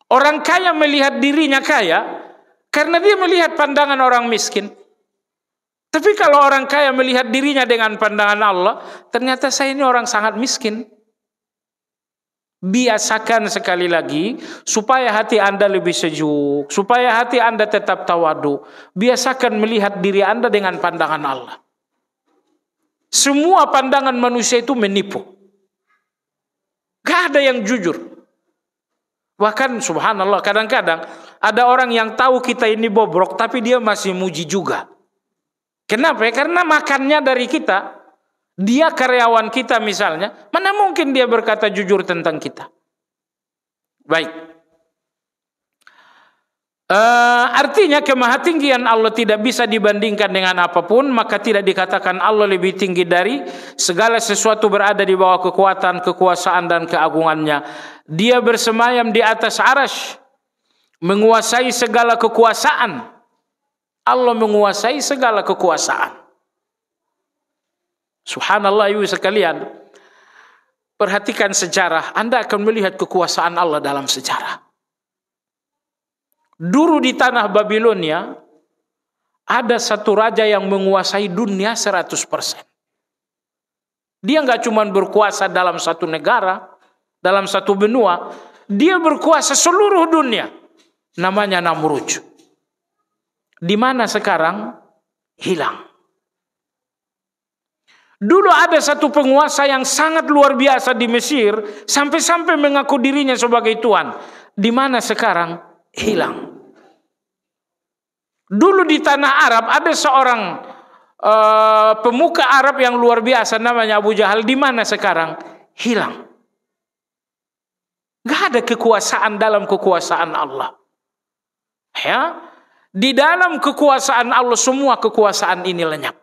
Orang kaya melihat dirinya kaya karena dia melihat pandangan orang miskin. Tapi kalau orang kaya melihat dirinya dengan pandangan Allah, ternyata saya ini orang sangat miskin. Biasakan sekali lagi, supaya hati Anda lebih sejuk, supaya hati Anda tetap tawadu. Biasakan melihat diri Anda dengan pandangan Allah. Semua pandangan manusia itu menipu. Gak ada yang jujur. Bahkan subhanallah, kadang-kadang ada orang yang tahu kita ini bobrok, tapi dia masih muji juga. Kenapa? Karena makannya dari kita. Dia karyawan kita misalnya. Mana mungkin dia berkata jujur tentang kita? Baik. Artinya kemahatinggian Allah tidak bisa dibandingkan dengan apapun. Maka tidak dikatakan Allah lebih tinggi dari segala sesuatu berada di bawah kekuatan, kekuasaan dan keagungannya. Dia bersemayam di atas arasy, menguasai segala kekuasaan. Allah menguasai segala kekuasaan. Subhanallah ibu sekalian, perhatikan sejarah, Anda akan melihat kekuasaan Allah dalam sejarah. Dulu di tanah Babilonia, ada satu raja yang menguasai dunia 100%. Dia nggak cuma berkuasa dalam satu negara, dalam satu benua, dia berkuasa seluruh dunia. Namanya Namrud. Di mana sekarang? Hilang. Dulu ada satu penguasa yang sangat luar biasa di Mesir, sampai-sampai mengaku dirinya sebagai Tuhan. Di mana sekarang? Hilang. Dulu di tanah Arab ada seorang pemuka Arab yang luar biasa, namanya Abu Jahal. Di mana sekarang? Hilang. Gak ada kekuasaan dalam kekuasaan Allah. Ya. Di dalam kekuasaan Allah semua kekuasaan ini lenyap.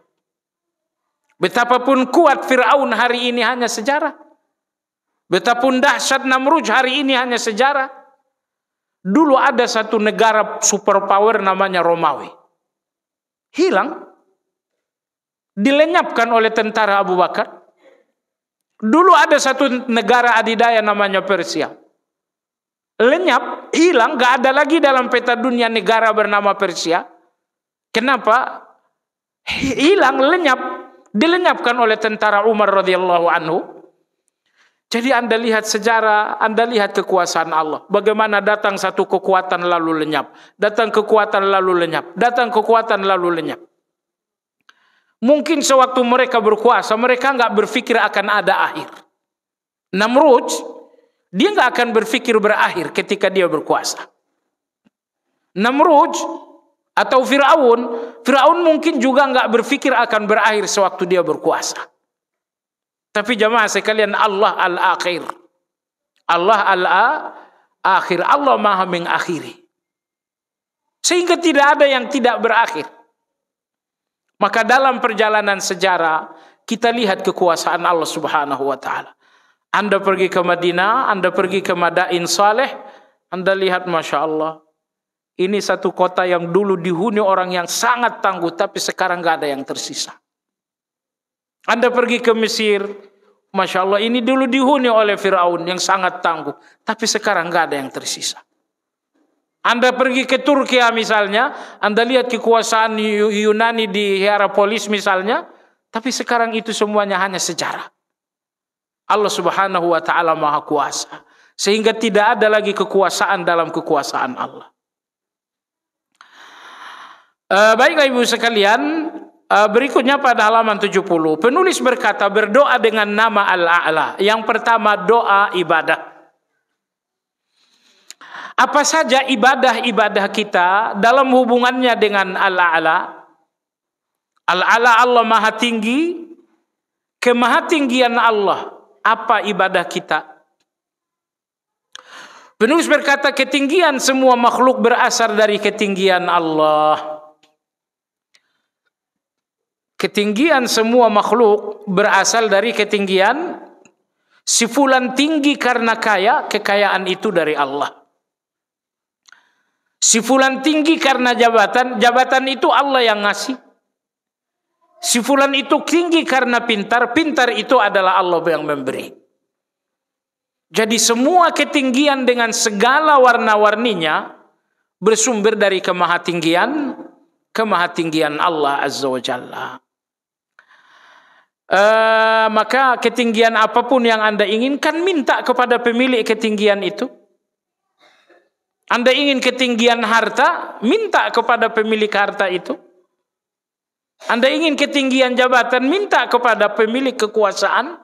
Betapapun kuat Fir'aun hari ini hanya sejarah. Betapun dahsyat Namrud hari ini hanya sejarah. Dulu ada satu negara superpower namanya Romawi. Hilang. Dilenyapkan oleh tentara Abu Bakar. Dulu ada satu negara adidaya namanya Persia. Lenyap, hilang, gak ada lagi dalam peta dunia negara bernama Persia. Kenapa? Hilang, lenyap, dilenyapkan oleh tentara Umar radhiyallahu anhu. Jadi Anda lihat sejarah, Anda lihat kekuasaan Allah. Bagaimana datang satu kekuatan lalu lenyap, datang kekuatan lalu lenyap, datang kekuatan lalu lenyap. Mungkin sewaktu mereka berkuasa, mereka nggak berpikir akan ada akhir. Namrud, dia nggak akan berpikir berakhir ketika dia berkuasa. Namrud atau Fir'aun mungkin juga nggak berpikir akan berakhir sewaktu dia berkuasa. Tapi jamaah sekalian, Allah al-akhir. Allah al-akhir. Allah maha mengakhiri. Sehingga tidak ada yang tidak berakhir. Maka dalam perjalanan sejarah, kita lihat kekuasaan Allah subhanahu wa ta'ala. Anda pergi ke Madinah, Anda pergi ke Madain Saleh, Anda lihat Masya Allah. Ini satu kota yang dulu dihuni orang yang sangat tangguh, tapi sekarang gak ada yang tersisa. Anda pergi ke Mesir, Masya Allah, ini dulu dihuni oleh Fir'aun yang sangat tangguh. Tapi sekarang nggak ada yang tersisa. Anda pergi ke Turki misalnya, Anda lihat kekuasaan Yunani di Hierapolis misalnya, tapi sekarang itu semuanya hanya sejarah. Allah Subhanahu wa Ta'ala Maha Kuasa, sehingga tidak ada lagi kekuasaan dalam kekuasaan Allah. Baiklah ibu sekalian, berikutnya pada halaman 70, penulis berkata berdoa dengan nama Al-A'la. Yang pertama doa ibadah. Apa saja ibadah-ibadah kita dalam hubungannya dengan Al-A'la? Al-A'la Allah Maha Tinggi, kemahatinggian Allah. Apa ibadah kita? Penulis berkata ketinggian semua makhluk berasal dari ketinggian Allah. Ketinggian semua makhluk berasal dari ketinggian. Si fulan tinggi karena kaya, kekayaan itu dari Allah. Si fulan tinggi karena jabatan, jabatan itu Allah yang ngasih. Si fulan itu tinggi karena pintar, pintar itu adalah Allah yang memberi. Jadi semua ketinggian dengan segala warna-warninya bersumber dari kemahatinggian Allah Azza wa Jalla. Maka ketinggian apapun yang Anda inginkan, minta kepada pemilik ketinggian itu. Anda ingin ketinggian harta, minta kepada pemilik harta itu. Anda ingin ketinggian jabatan, minta kepada pemilik kekuasaan.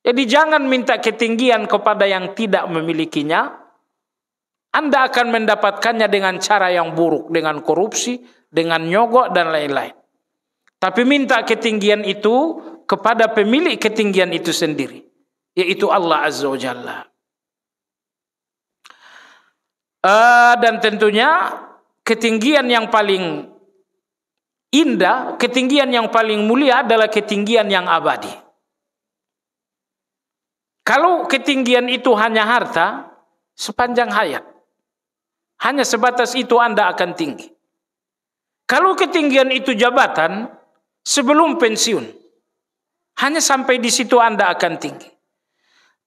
Jadi jangan minta ketinggian kepada yang tidak memilikinya. Anda akan mendapatkannya dengan cara yang buruk, dengan korupsi, dengan nyogok dan lain-lain. Tapi minta ketinggian itu kepada pemilik ketinggian itu sendiri, yaitu Allah Azza wa Jalla. Dan tentunya ketinggian yang paling indah, ketinggian yang paling mulia adalah ketinggian yang abadi. Kalau ketinggian itu hanya harta, sepanjang hayat, hanya sebatas itu Anda akan tinggi. Kalau ketinggian itu jabatan, sebelum pensiun, hanya sampai di situ Anda akan tinggi.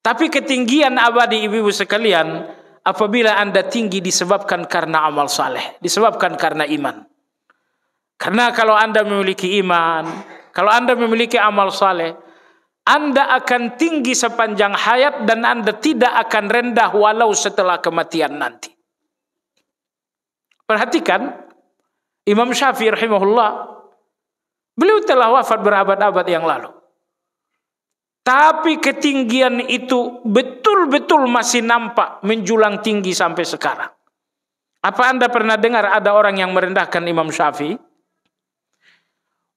Tapi ketinggian abadi ibu-ibu sekalian, apabila Anda tinggi disebabkan karena amal saleh, disebabkan karena iman. Karena kalau Anda memiliki iman, kalau Anda memiliki amal saleh, Anda akan tinggi sepanjang hayat dan Anda tidak akan rendah walau setelah kematian nanti. Perhatikan Imam Syafi'i rahimahullah, beliau telah wafat berabad-abad yang lalu. Tapi ketinggian itu betul-betul masih nampak menjulang tinggi sampai sekarang. Apa Anda pernah dengar ada orang yang merendahkan Imam Syafi'i?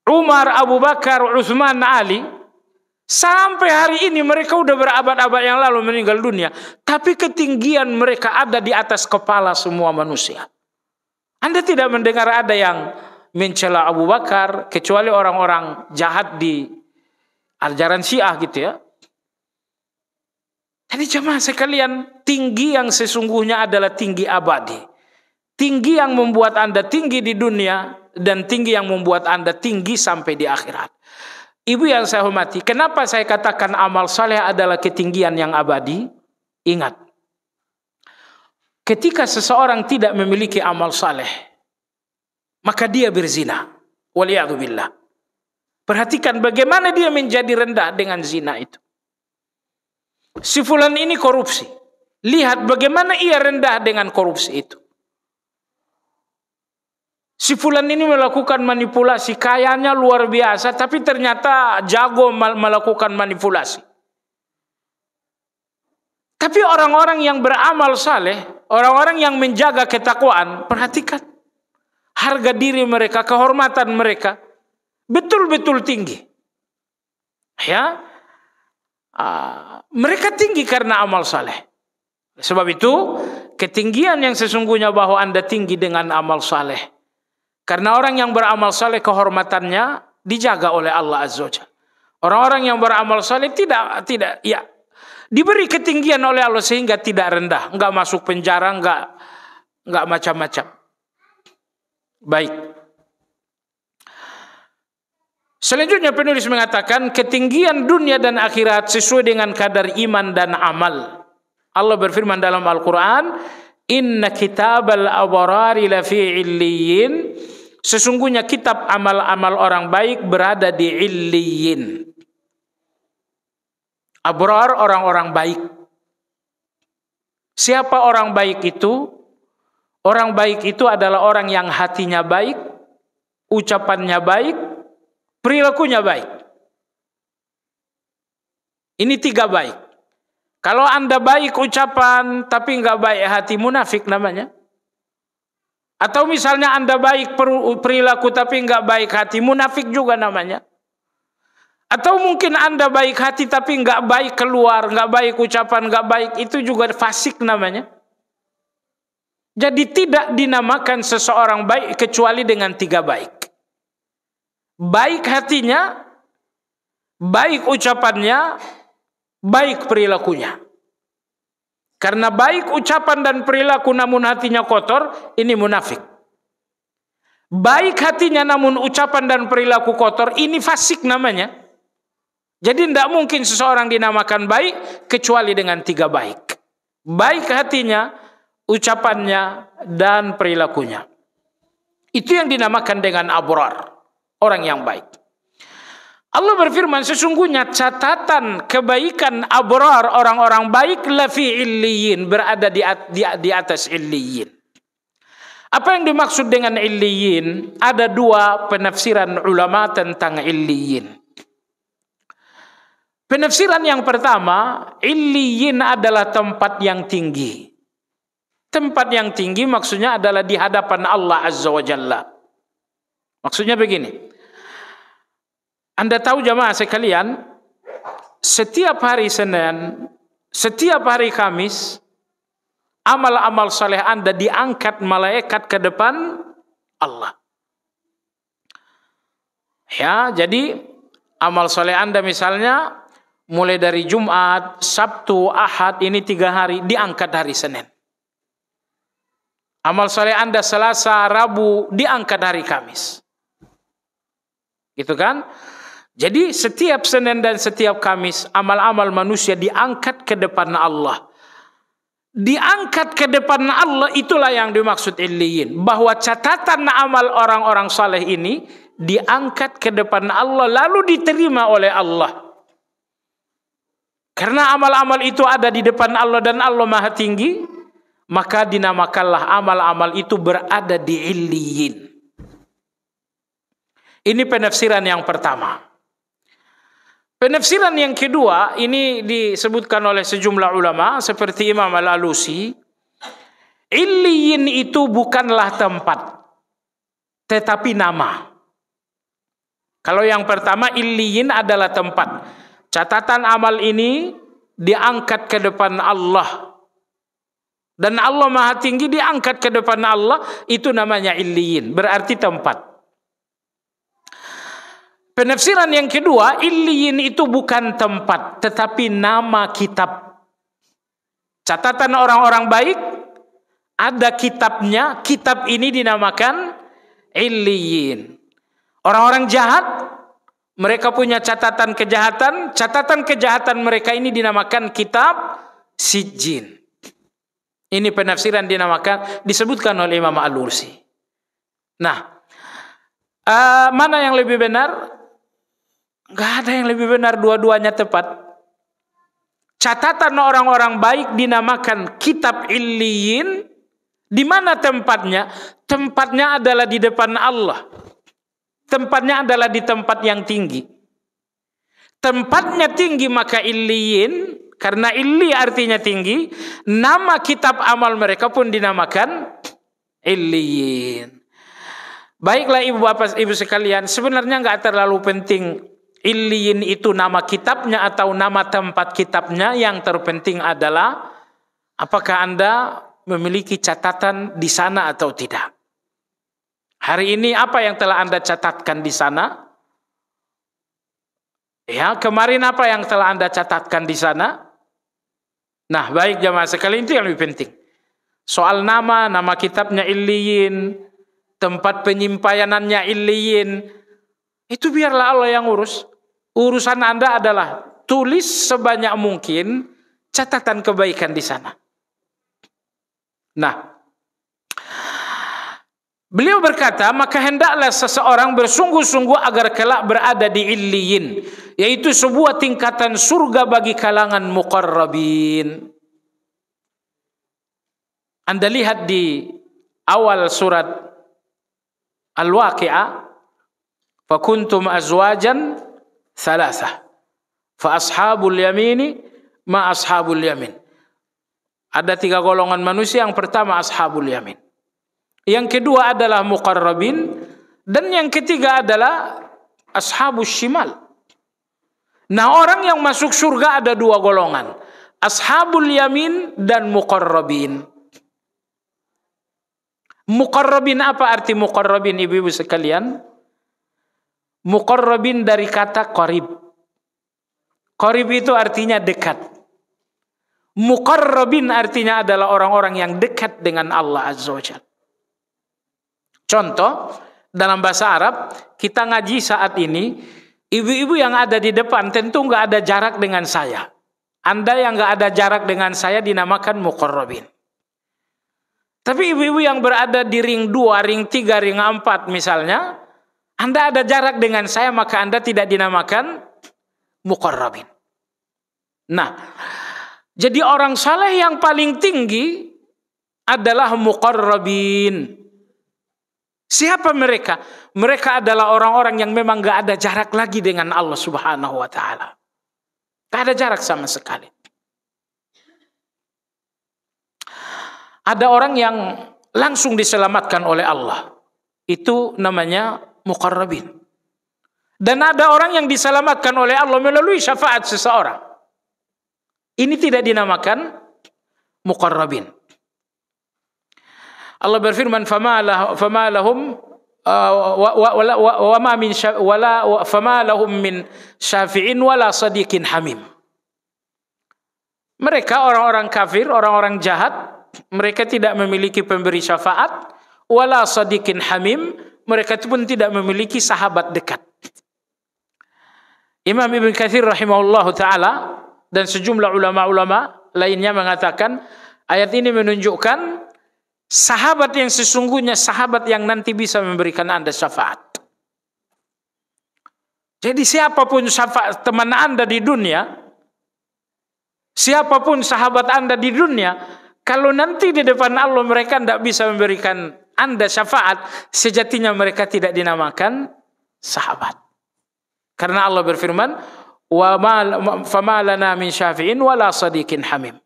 Umar, Abu Bakar, Utsman, Ali, sampai hari ini mereka udah berabad-abad yang lalu meninggal dunia. Tapi ketinggian mereka ada di atas kepala semua manusia. Anda tidak mendengar ada yang mencela Abu Bakar, kecuali orang-orang jahat di ajaran Syiah gitu ya. Jadi jemaah sekalian, tinggi yang sesungguhnya adalah tinggi abadi. Tinggi yang membuat Anda tinggi di dunia dan tinggi yang membuat Anda tinggi sampai di akhirat. Ibu yang saya hormati, kenapa saya katakan amal saleh adalah ketinggian yang abadi? Ingat, ketika seseorang tidak memiliki amal saleh, maka dia berzina. Waliyadzubillah. Perhatikan bagaimana dia menjadi rendah dengan zina itu. Si fulan ini korupsi. Lihat bagaimana ia rendah dengan korupsi itu. Si fulan ini melakukan manipulasi, kayanya luar biasa, tapi ternyata jago melakukan manipulasi. Tapi orang-orang yang beramal saleh, orang-orang yang menjaga ketakwaan, perhatikan harga diri mereka, kehormatan mereka betul-betul tinggi. Ya, mereka tinggi karena amal saleh. Sebab itu ketinggian yang sesungguhnya bahwa Anda tinggi dengan amal saleh. Karena orang yang beramal saleh kehormatannya dijaga oleh Allah Azza wa Jalla. Orang-orang yang beramal saleh tidak ya diberi ketinggian oleh Allah sehingga tidak rendah, enggak masuk penjara, enggak macam-macam. Baik. Selanjutnya penulis mengatakan ketinggian dunia dan akhirat sesuai dengan kadar iman dan amal. Allah berfirman dalam Al-Quran, Inna kitabal abarari lafi illiyin. Sesungguhnya kitab amal-amal orang baik berada di illiyin. Abrar, orang-orang baik. Siapa orang baik itu? Orang baik itu adalah orang yang hatinya baik, ucapannya baik, perilakunya baik. Ini 3 baik. Kalau Anda baik ucapan tapi enggak baik hati, munafik namanya. Atau misalnya Anda baik perilaku tapi enggak baik hati, munafik juga namanya. Atau mungkin Anda baik hati tapi enggak baik keluar, enggak baik ucapan, enggak baik, itu juga fasik namanya. Jadi tidak dinamakan seseorang baik kecuali dengan 3 baik. Baik hatinya, baik ucapannya, baik perilakunya. Karena baik ucapan dan perilaku namun hatinya kotor, ini munafik. Baik hatinya namun ucapan dan perilaku kotor, ini fasik namanya. Jadi tidak mungkin seseorang dinamakan baik kecuali dengan 3 baik. Baik hatinya, ucapannya, dan perilakunya. Itu yang dinamakan dengan abrar. Orang yang baik. Allah berfirman, sesungguhnya catatan kebaikan abrar, orang-orang baik, lafi illiyin, berada di atas illiyin. Apa yang dimaksud dengan illiyin? Ada 2 penafsiran ulama tentang illiyin. Penafsiran yang pertama, illiyin adalah tempat yang tinggi. Tempat yang tinggi maksudnya adalah di hadapan Allah Azza wa Jalla. Maksudnya begini, Anda tahu jamaah sekalian, setiap hari Senin, setiap hari Kamis, amal-amal saleh Anda diangkat malaikat ke depan Allah. Ya, jadi amal saleh Anda misalnya mulai dari Jumat, Sabtu, Ahad, ini 3 hari diangkat hari Senin. Amal saleh Anda Selasa, Rabu diangkat hari Kamis. Gitu kan? Jadi setiap Senin dan setiap Kamis amal-amal manusia diangkat ke depan Allah. Diangkat ke depan Allah, itulah yang dimaksud illiyin. Bahwa catatan amal orang-orang saleh ini diangkat ke depan Allah lalu diterima oleh Allah. Karena amal-amal itu ada di depan Allah dan Allah Maha Tinggi, maka dinamakanlah amal-amal itu berada di illiyin. Ini penafsiran yang pertama. Penafsiran yang kedua, ini disebutkan oleh sejumlah ulama seperti Imam Al-Alusi. Illiyin itu bukanlah tempat, tetapi nama. Kalau yang pertama, illiyin adalah tempat. Catatan amal ini diangkat ke depan Allah. Dan Allah Maha Tinggi diangkat ke depan Allah, itu namanya illiyin, berarti tempat. Penafsiran yang kedua, illiyin itu bukan tempat, tetapi nama kitab. Catatan orang-orang baik, ada kitabnya, kitab ini dinamakan illiyin. Orang-orang jahat, mereka punya catatan kejahatan mereka ini dinamakan kitab sijjin. Ini penafsiran disebutkan oleh Imam Al-Alusi. Nah, mana yang lebih benar? Enggak ada yang lebih benar, dua-duanya tepat. Catatan orang-orang baik dinamakan kitab illiyin. Di mana tempatnya? Tempatnya adalah di depan Allah. Tempatnya adalah di tempat yang tinggi. Tempatnya tinggi maka illiyin, karena illi artinya tinggi. Nama kitab amal mereka pun dinamakan illiyin. Baiklah ibu bapak ibu sekalian, sebenarnya enggak terlalu penting illiyin itu nama kitabnya atau nama tempat kitabnya. Yang terpenting adalah apakah Anda memiliki catatan di sana atau tidak. Hari ini apa yang telah Anda catatkan di sana? Ya, kemarin apa yang telah Anda catatkan di sana? Nah, baik jamaah sekalian, itu yang lebih penting. Soal nama kitabnya illiyin, tempat penyimpanannya illiyin. Itu biarlah Allah yang urus. Urusan Anda adalah tulis sebanyak mungkin catatan kebaikan di sana. Nah, beliau berkata, maka hendaklah seseorang bersungguh-sungguh agar kelak berada di illiyin, yaitu sebuah tingkatan surga bagi kalangan muqarrabin. Anda lihat di awal surat Al-Waqi'ah, fakuntum azwajan thalathah, fa ashabul yamini ma ashabul yamin. Ada 3 golongan manusia. Yang pertama ashabul yamin, yang kedua adalah muqarrabin, dan yang ketiga adalah ashabus shimal. Nah, orang yang masuk surga ada 2 golongan, ashabul yamin dan muqarrabin. Muqarrabin, apa arti muqarrabin ibu-ibu sekalian? Muqarrabin dari kata qarib. Qarib itu artinya dekat. Muqarrabin artinya adalah orang-orang yang dekat dengan Allah Azza wa Jalla. Contoh, dalam bahasa Arab, kita ngaji saat ini, ibu-ibu yang ada di depan tentu nggak ada jarak dengan saya. Anda yang nggak ada jarak dengan saya dinamakan muqarrabin. Tapi ibu-ibu yang berada di ring 2, ring 3, ring 4 misalnya, Anda ada jarak dengan saya, maka Anda tidak dinamakan muqarrabin. Nah, jadi orang saleh yang paling tinggi adalah muqarrabin. Siapa mereka? Mereka adalah orang-orang yang memang gak ada jarak lagi dengan Allah Subhanahu wa ta'ala. Gak ada jarak sama sekali. Ada orang yang langsung diselamatkan oleh Allah. Itu namanya muqarrabin. Dan ada orang yang diselamatkan oleh Allah melalui syafaat seseorang. Ini tidak dinamakan muqarrabin. Allah berfirman, fama lahum min syafi'in wala sadiqin hamim. Mereka orang-orang kafir, orang-orang jahat, mereka tidak memiliki pemberi syafaat, wala sadiqin hamim, mereka pun tidak memiliki sahabat dekat. Imam Ibn Katsir rahimahullahu ta'ala dan sejumlah ulama-ulama lainnya mengatakan, ayat ini menunjukkan sahabat yang sesungguhnya, sahabat yang nanti bisa memberikan Anda syafaat. Jadi siapapun syafaat teman Anda di dunia, siapapun sahabat Anda di dunia, kalau nanti di depan Allah mereka tidak bisa memberikan Anda syafaat, sejatinya mereka tidak dinamakan sahabat. Karena Allah berfirman, fama lana min syafi'in wala sadiqin hamim.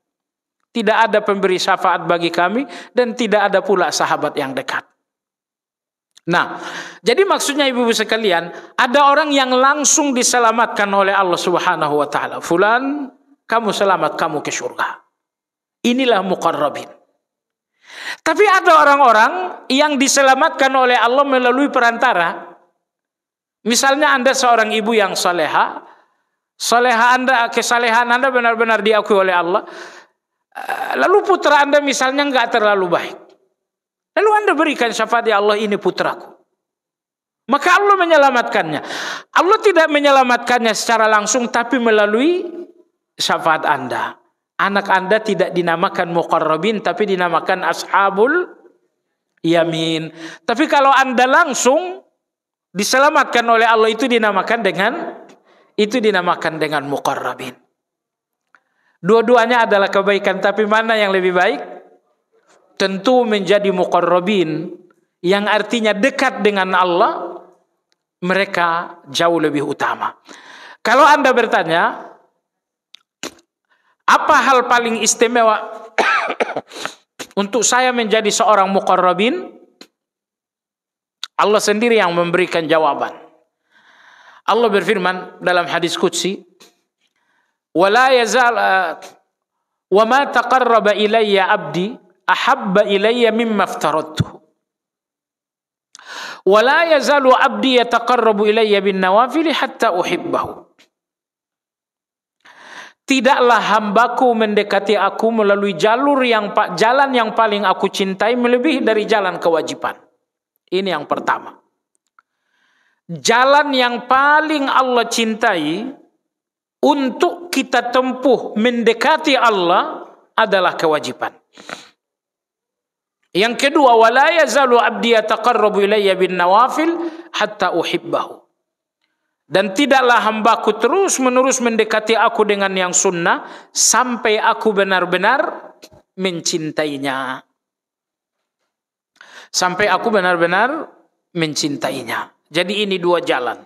Tidak ada pemberi syafaat bagi kami dan tidak ada pula sahabat yang dekat. Nah, jadi maksudnya ibu-ibu sekalian, ada orang yang langsung diselamatkan oleh Allah Subhanahu wa taala. Fulan, kamu selamat, kamu ke surga. Inilah muqarrabin. Tapi ada orang-orang yang diselamatkan oleh Allah melalui perantara. Misalnya Anda seorang ibu yang saleha, kesalehan Anda benar-benar diakui oleh Allah. Lalu putra Anda misalnya enggak terlalu baik. Lalu Anda berikan syafaat, ya Allah ini putraku. Maka Allah menyelamatkannya. Allah tidak menyelamatkannya secara langsung, tapi melalui syafaat Anda. Anak Anda tidak dinamakan muqarrabin, tapi dinamakan ashabul yamin. Tapi kalau Anda langsung diselamatkan oleh Allah, itu dinamakan dengan muqarrabin. Dua-duanya adalah kebaikan, tapi mana yang lebih baik? Tentu menjadi muqarrabin, yang artinya dekat dengan Allah, mereka jauh lebih utama. Kalau Anda bertanya, apa hal paling istimewa untuk saya menjadi seorang muqarrabin? Allah sendiri yang memberikan jawaban. Allah berfirman dalam hadis qudsi, "Wala yazal wa ma taqarraba ilayya 'abdi ahabba ilayya mimma aftaradtuhu. Wala yazalu 'abdi yataqarrabu ilayya bin nawafil hatta uhibbahu." Tidaklah hambaku mendekati aku melalui jalan yang paling aku cintai melebihi dari jalan kewajiban. Ini yang pertama. jalan yang paling Allah cintai untuk kita tempuh mendekati Allah adalah kewajiban. Yang kedua, wala yazalu abdi yataqarrabu ilayya bin nawafil hatta uhibbahu. Dan tidaklah hambaku terus menerus mendekati aku dengan yang sunnah sampai aku benar-benar mencintainya. Sampai aku benar-benar mencintainya. Jadi ini dua jalan.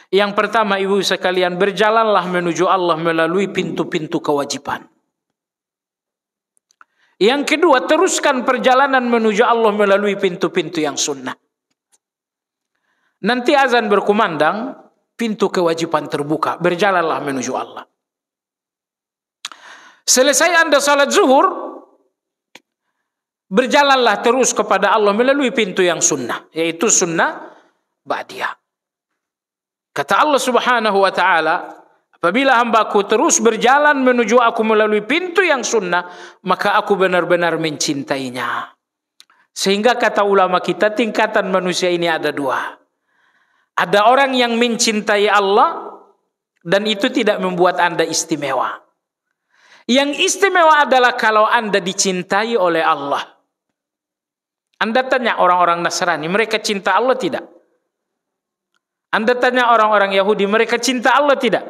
Yang pertama, ibu sekalian, berjalanlah menuju Allah melalui pintu-pintu kewajiban. Yang kedua, teruskan perjalanan menuju Allah melalui pintu-pintu yang sunnah. Nanti azan berkumandang, pintu kewajiban terbuka, berjalanlah menuju Allah. Selesai Anda salat zuhur, berjalanlah terus kepada Allah melalui pintu yang sunnah, yaitu sunnah ba'diyah. Kata Allah Subhanahu wa taala, apabila hambaku terus berjalan menuju aku melalui pintu yang sunnah, maka aku benar-benar mencintainya. Sehingga kata ulama kita, tingkatan manusia ini ada dua. Ada orang yang mencintai Allah dan itu tidak membuat Anda istimewa. Yang istimewa adalah kalau Anda dicintai oleh Allah. Anda tanya orang-orang Nasrani, mereka cinta Allah tidak? Anda tanya orang-orang Yahudi, mereka cinta Allah tidak?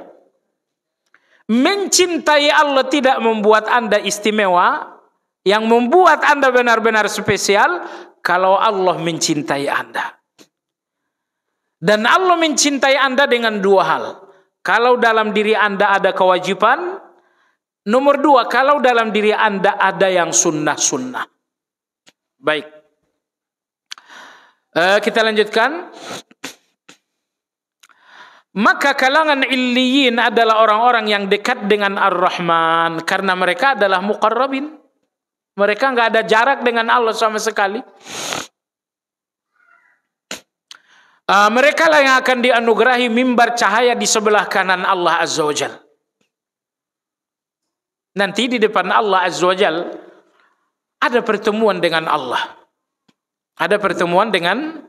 Mencintai Allah tidak membuat Anda istimewa. Yang membuat Anda benar-benar spesial kalau Allah mencintai Anda. Dan Allah mencintai Anda dengan dua hal. Kalau dalam diri Anda ada kewajiban. Nomor dua, kalau dalam diri Anda ada yang sunnah-sunnah. Baik. Kita lanjutkan. Maka kalangan illiyin adalah orang-orang yang dekat dengan Ar-Rahman. Karena mereka adalah muqarrabin. Mereka nggak ada jarak dengan Allah sama sekali. Mereka lah yang akan dianugerahi mimbar cahaya di sebelah kanan Allah Azza wa Jal. Nanti di depan Allah Azza wa Jal ada pertemuan dengan Allah. Ada pertemuan dengan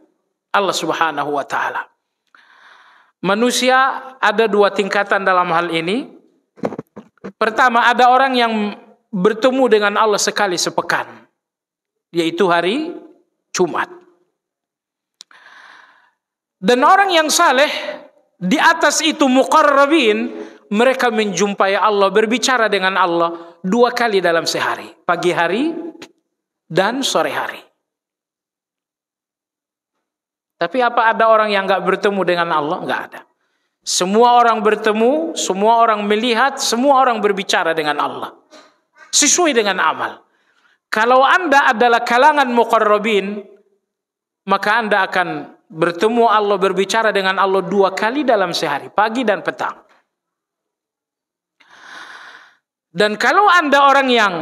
Allah Subhanahu wa taala. Manusia ada dua tingkatan dalam hal ini. Pertama, ada orang yang bertemu dengan Allah sekali sepekan, yaitu hari Jumat. Dan orang yang saleh di atas itu muqarrabin, mereka menjumpai Allah, berbicara dengan Allah 2 kali dalam sehari, pagi hari dan sore hari. Tapi apa ada orang yang nggak bertemu dengan Allah? Nggak ada. Semua orang bertemu, semua orang melihat, semua orang berbicara dengan Allah sesuai dengan amal. Kalau Anda adalah kalangan muqarrabin, maka Anda akan bertemu Allah, berbicara dengan Allah 2 kali dalam sehari, pagi dan petang. Dan kalau Anda orang yang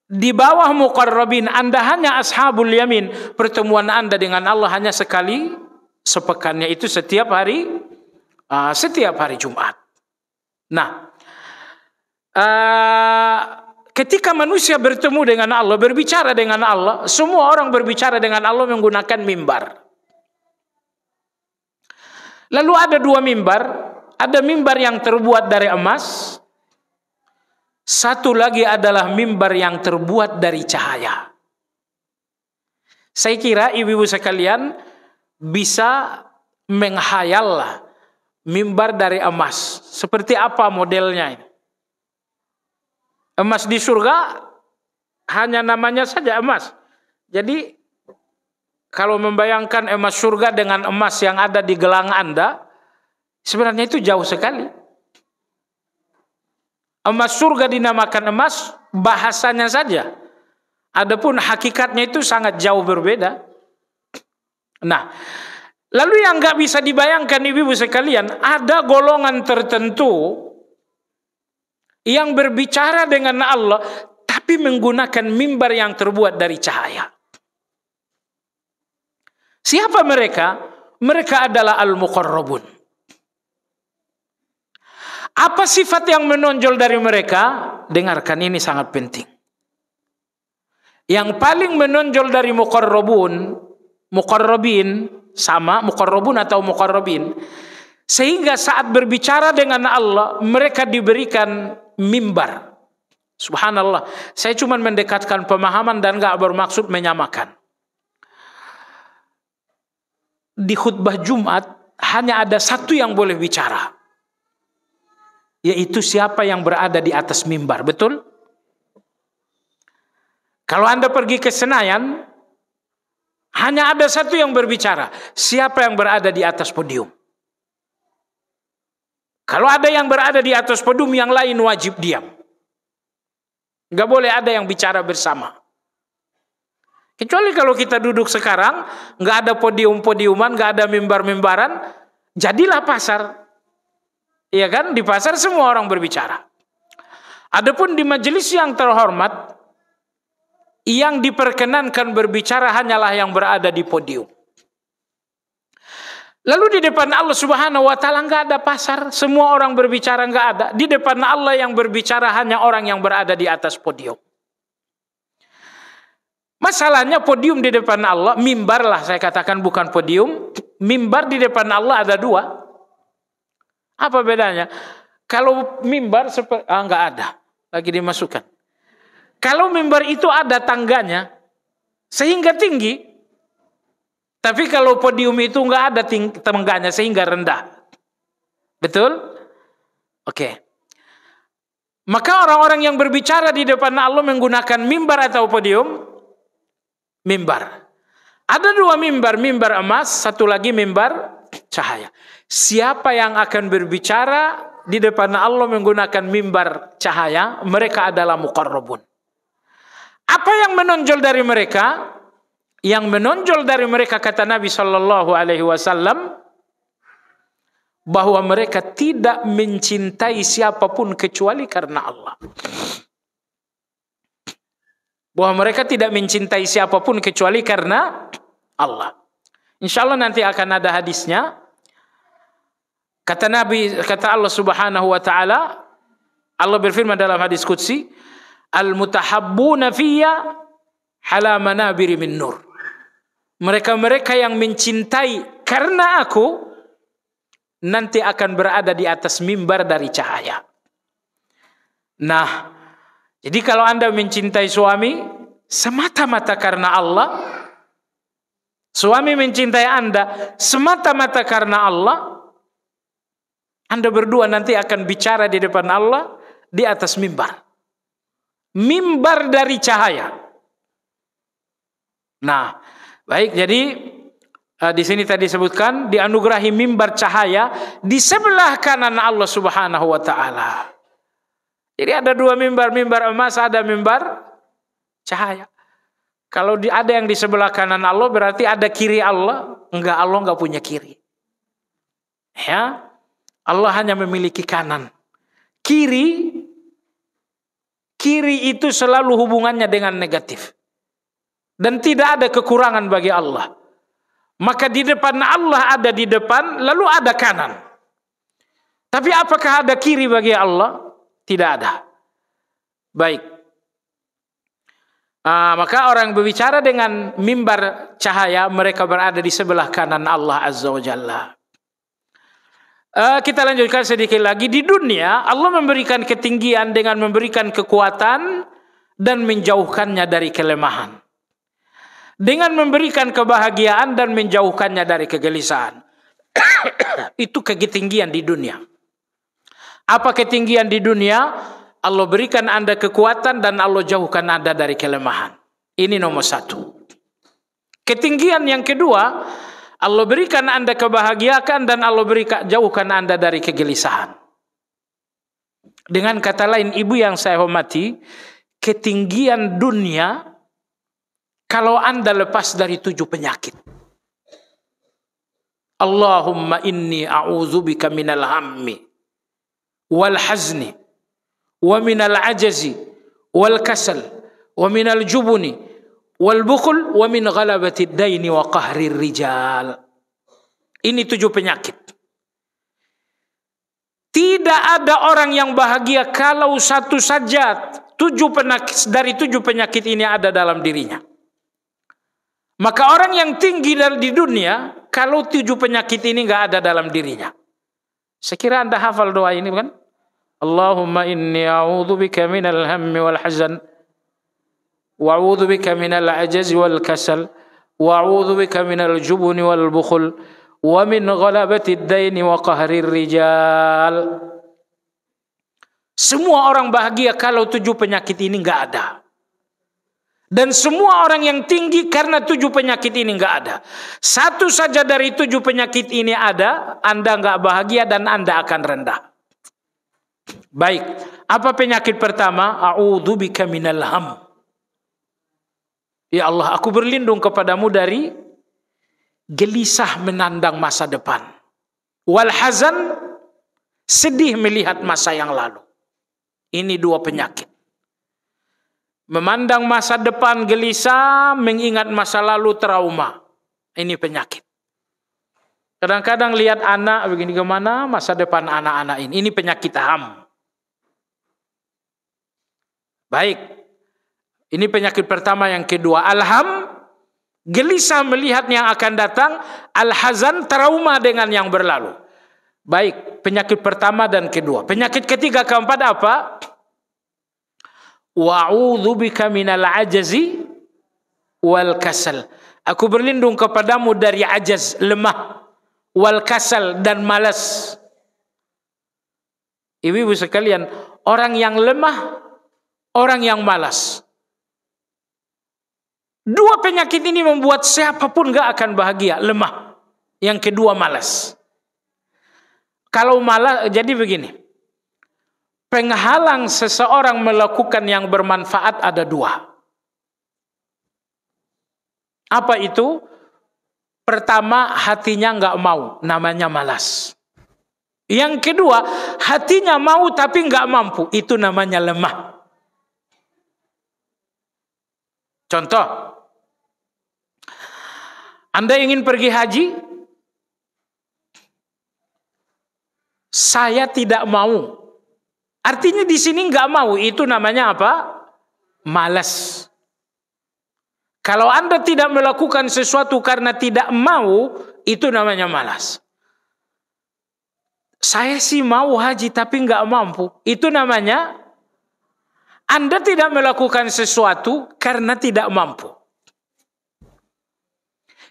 di bawah muqarrabin, Anda hanya ashabul yamin, pertemuan Anda dengan Allah hanya sekali sepekan, yaitu setiap hari Jumat. Nah, ketika manusia bertemu dengan Allah, berbicara dengan Allah, semua orang berbicara dengan Allah menggunakan mimbar. Lalu ada 2 mimbar, ada mimbar yang terbuat dari emas, satu lagi adalah mimbar yang terbuat dari cahaya. Saya kira ibu-ibu sekalian bisa menghayal mimbar dari emas. Seperti apa modelnya ini? Emas di surga hanya namanya saja emas. Jadi kalau membayangkan emas surga dengan emas yang ada di gelang Anda, sebenarnya itu jauh sekali. Emas surga dinamakan emas, bahasanya saja. Adapun hakikatnya itu sangat jauh berbeda. Nah, lalu yang nggak bisa dibayangkan ibu-ibu sekalian, ada golongan tertentu yang berbicara dengan Allah, tapi menggunakan mimbar yang terbuat dari cahaya. Siapa mereka? Mereka adalah al-muqarrabun. Apa sifat yang menonjol dari mereka? Dengarkan, ini sangat penting. Yang paling menonjol dari muqarrabin, sama, muqarrabun atau muqarrabin. Sehingga saat berbicara dengan Allah, mereka diberikan mimbar. Subhanallah, saya cuma mendekatkan pemahaman dan gak bermaksud menyamakan. Di khutbah Jumat hanya ada satu yang boleh bicara, yaitu siapa yang berada di atas mimbar, betul? Kalau Anda pergi ke Senayan, hanya ada satu yang berbicara, siapa yang berada di atas podium. Kalau ada yang berada di atas podium, yang lain wajib diam. Nggak boleh ada yang bicara bersama. Kecuali kalau kita duduk sekarang, nggak ada podium-podiuman, nggak ada mimbar-mimbaran, jadilah pasar. Iya kan? Di pasar semua orang berbicara. Adapun di majelis yang terhormat, yang diperkenankan berbicara hanyalah yang berada di podium. Lalu di depan Allah Subhanahu wa taala nggak ada pasar, semua orang berbicara, nggak ada. Di depan Allah yang berbicara hanya orang yang berada di atas podium. Masalahnya podium di depan Allah, mimbar lah saya katakan, bukan podium. Mimbar di depan Allah ada dua. Apa bedanya? Kalau mimbar nggak ada, lagi dimasukkan. Kalau mimbar itu ada tangganya, sehingga tinggi. Tapi kalau podium itu nggak ada tangganya, sehingga rendah. Betul? Oke. Maka orang-orang yang berbicara di depan Allah menggunakan mimbar atau podium? Mimbar. Ada dua mimbar, mimbar emas, satu lagi mimbar cahaya. Siapa yang akan berbicara di depan Allah menggunakan mimbar cahaya, mereka adalah muqarrabun. Apa yang menonjol dari mereka? Yang menonjol dari mereka, kata Nabi Shallallahu Alaihi Wasallam, bahwa mereka tidak mencintai siapapun kecuali karena Allah. Bahwa mereka tidak mencintai siapapun kecuali karena Allah. Insya Allah nanti akan ada hadisnya. Kata Nabi, kata Allah Subhanahu wa taala, Allah berfirman dalam hadis qudsi, "Al-mutahabbuna fiyya ala manabiri min nur." Mereka-mereka yang mencintai karena aku nanti akan berada di atas mimbar dari cahaya. Nah, jadi kalau Anda mencintai suami semata-mata karena Allah, suami mencintai Anda semata-mata karena Allah, Anda berdua nanti akan bicara di depan Allah di atas mimbar. Mimbar dari cahaya. Nah, baik, jadi di sini tadi disebutkan dianugerahi mimbar cahaya di sebelah kanan Allah Subhanahu wa taala. Jadi ada dua mimbar, mimbar emas, ada mimbar cahaya. Kalau ada yang di sebelah kanan Allah, berarti ada kiri Allah. Enggak, Allah enggak punya kiri. Ya, Allah hanya memiliki kanan. Kiri itu selalu hubungannya dengan negatif. Dan tidak ada kekurangan bagi Allah. Maka di depan Allah ada di depan, lalu ada kanan. Tapi apakah ada kiri bagi Allah? Tidak ada. Baik. Maka orang berbicara dengan mimbar cahaya, mereka berada di sebelah kanan Allah Azza wa Jalla. Kita lanjutkan sedikit lagi. Di dunia Allah memberikan ketinggian dengan memberikan kekuatan dan menjauhkannya dari kelemahan. Dengan memberikan kebahagiaan dan menjauhkannya dari kegelisahan. Itu ketinggian di dunia. Apa ketinggian di dunia? Allah berikan Anda kekuatan dan Allah jauhkan Anda dari kelemahan. Ini nomor satu. Ketinggian yang kedua, Allah berikan Anda kebahagiaan dan Allah jauhkan Anda dari kegelisahan. Dengan kata lain, ibu yang saya hormati, ketinggian dunia kalau Anda lepas dari 7 penyakit. Allahumma inni a'udzubika minal hammi wal hazni wa minal ajazi wal kasal wa minal jubuni wal bukhl wa min ghalabati daini wa qahrir rijal. Ini 7 penyakit. Tidak ada orang yang bahagia kalau satu saja 7 penyakit dari 7 penyakit ini ada dalam dirinya. Maka orang yang tinggi di dunia kalau 7 penyakit ini nggak ada dalam dirinya. Saya kira Anda hafal doa ini kan? Allahumma inni a'udzubika minal hammi wal hazan wa a'udzubika minal ajazi wal kasal wa a'udzubika minal jubni wal bukhul wa min ghalabati ad-daini wa qahrir rijal. Semua orang bahagia kalau 7 penyakit ini nggak ada. Dan semua orang yang tinggi karena 7 penyakit ini nggak ada. Satu saja dari 7 penyakit ini ada, Anda nggak bahagia dan Anda akan rendah. Baik, apa penyakit pertama? A'udzubika minal ham. Ya Allah, aku berlindung kepadamu dari gelisah menandang masa depan. Wal hazan, sedih melihat masa yang lalu. Ini 2 penyakit. Memandang masa depan gelisah, mengingat masa lalu trauma. Ini penyakit. Kadang-kadang lihat anak begini kemana, masa depan anak-anak ini. Ini penyakit ham. Baik. Ini penyakit pertama. Yang kedua, alham, gelisah melihat yang akan datang. Al-hazan, trauma dengan yang berlalu. Baik, penyakit pertama dan kedua. Penyakit ketiga, keempat apa? Wa'udzubika minal ajazi wal kasal. Aku berlindung kepadamu dari ajaz, lemah, wal kasal, dan malas. Ibu-ibu sekalian, orang yang lemah, orang yang malas. 2 penyakit ini membuat siapapun gak akan bahagia. Lemah. Yang kedua, malas. Kalau malas, jadi begini. Penghalang seseorang melakukan yang bermanfaat ada 2. Apa itu? Pertama, hatinya nggak mau, namanya malas. Yang kedua, hatinya mau tapi nggak mampu, itu namanya lemah. Contoh, Anda ingin pergi haji? Saya tidak mau. Artinya di sini nggak mau, itu namanya apa? Malas. Kalau Anda tidak melakukan sesuatu karena tidak mau, itu namanya malas. Saya sih mau haji tapi nggak mampu, itu namanya Anda tidak melakukan sesuatu karena tidak mampu.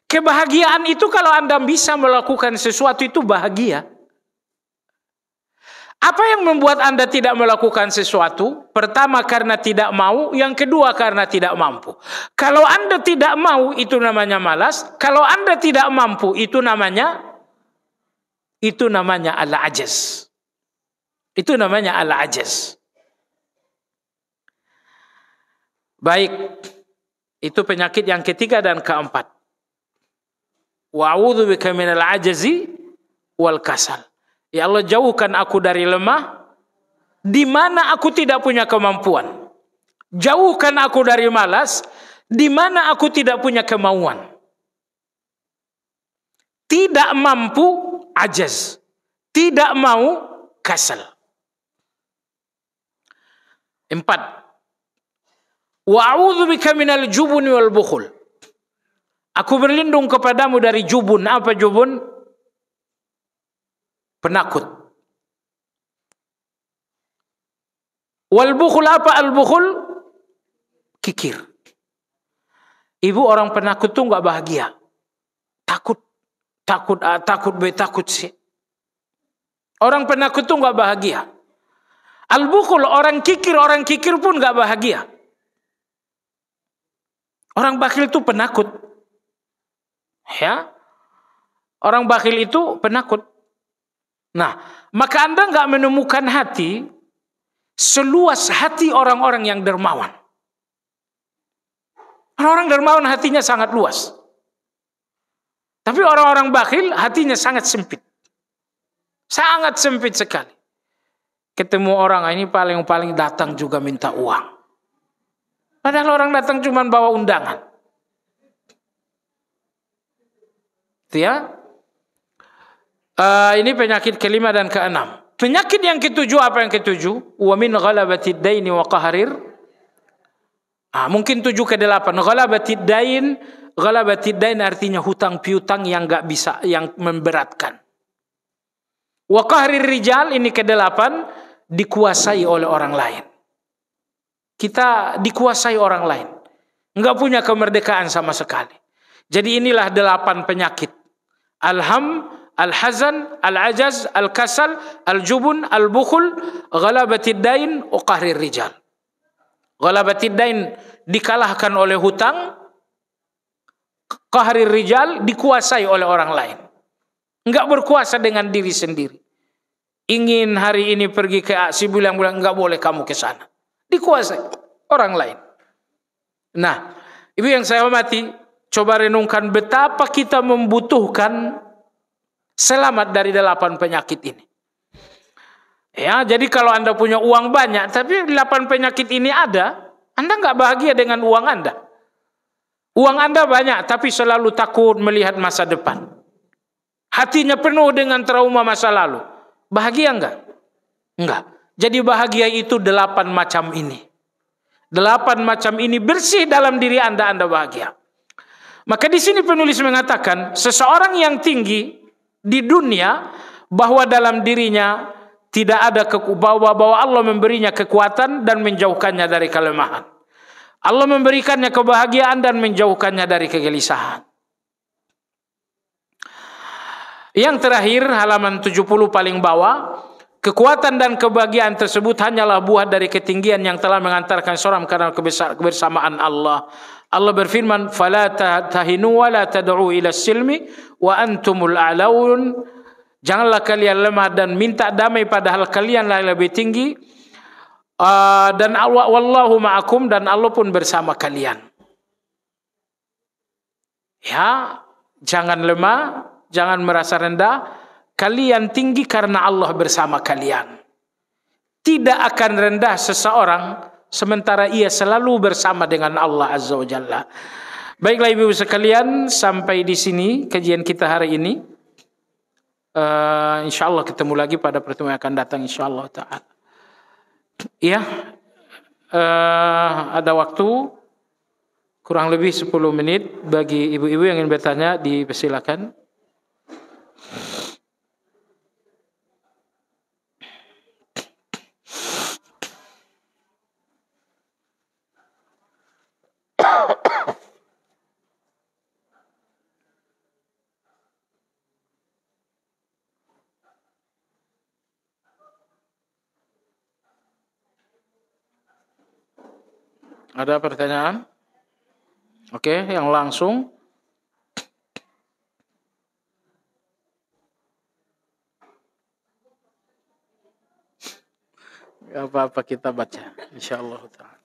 Kebahagiaan itu kalau Anda bisa melakukan sesuatu itu bahagia. Apa yang membuat Anda tidak melakukan sesuatu? Pertama, karena tidak mau. Yang kedua, karena tidak mampu. Kalau Anda tidak mau, itu namanya malas. Kalau Anda tidak mampu, itu namanya al-ajaz. Itu namanya al-ajaz. Baik. Itu penyakit yang ketiga dan keempat. Wa'udzubika minal ajazi wal kasal. Ya Allah, jauhkan aku dari lemah, di mana aku tidak punya kemampuan. Jauhkan aku dari malas, di mana aku tidak punya kemauan. Tidak mampu, ajaz. Tidak mau, kasal. 4. Wa'udzubika minal jubuni wal bukhul. Aku berlindung kepadamu dari jubun. Apa jubun? Penakut. Wal bukhul apa al-bukhul? Kikir. Ibu, orang penakut tuh nggak bahagia. Takut sih. Orang penakut tuh nggak bahagia. Al-bukhul, orang kikir pun nggak bahagia. Orang bakhil itu penakut. Ya. Orang bakhil itu penakut. Nah, maka Anda nggak menemukan hati seluas hati orang-orang yang dermawan. Orang-orang dermawan hatinya sangat luas. Tapi orang-orang bakhil hatinya sangat sempit. Sangat sempit sekali. Ketemu orang ini paling datang juga minta uang. Padahal orang datang cuma bawa undangan. Itu ya. Ini penyakit kelima dan keenam. Penyakit yang ketujuh, apa yang ketujuh? Wa min ghalabatid daini wa qahrir. Mungkin 7 ke 8. Ghalabatid dain, Ghalabatid dain artinya hutang piutang yang enggak bisa, yang memberatkan. Wa qahrir rijal, ini kedelapan, dikuasai oleh orang lain. Kita dikuasai orang lain, enggak punya kemerdekaan sama sekali. Jadi inilah 8 penyakit. Al-ham, al-hazan, al-ajaz, al-kasal, al-jubun, al-bukhul, ghalabatid dain, wa qahrir rijal. Ghalabatid dain dikalahkan oleh hutang, qahrir rijal dikuasai oleh orang lain. Enggak berkuasa dengan diri sendiri. Ingin hari ini pergi ke si bilang-bilang enggak boleh kamu ke sana. Dikuasai orang lain. Nah, ibu yang saya hormati, coba renungkan betapa kita membutuhkan selamat dari 8 penyakit ini. Ya, jadi kalau Anda punya uang banyak, tapi 8 penyakit ini ada, Anda enggak bahagia dengan uang Anda. Uang Anda banyak, tapi selalu takut melihat masa depan. Hatinya penuh dengan trauma masa lalu. Bahagia enggak? Enggak. Jadi bahagia itu 8 macam ini. 8 macam ini bersih dalam diri Anda bahagia. Maka di sini penulis mengatakan, seseorang yang tinggi di dunia, bahwa dalam dirinya tidak ada bahwa Allah memberinya kekuatan dan menjauhkannya dari kelemahan. Allah memberikannya kebahagiaan dan menjauhkannya dari kegelisahan. Yang terakhir, halaman 70 paling bawah, kekuatan dan kebahagiaan tersebut hanyalah buah dari ketinggian yang telah mengantarkan seorang karena kebersamaan Allah. Allah berfirman, "Fala tahinu wa la tad'u ila silmi wa antumul a'laun." Janganlah kalian lemah dan minta damai padahal kalianlah lebih tinggi. Dan Allah, wallahu ma'akum, dan Allah pun bersama kalian. Ya, jangan lemah, jangan merasa rendah. Kalian tinggi karena Allah bersama kalian. Tidak akan rendah seseorang sementara ia selalu bersama dengan Allah Azza wa Jalla. Baiklah ibu sekalian, sampai di sini kajian kita hari ini. InsyaAllah ketemu lagi pada pertemuan yang akan datang insyaAllah ta'ala. Ya, ada waktu kurang lebih 10 menit bagi ibu-ibu yang ingin bertanya, dipersilakan. Ada pertanyaan? Oke, yang langsung. Apa-apa kita baca, insyaallah ta'ala.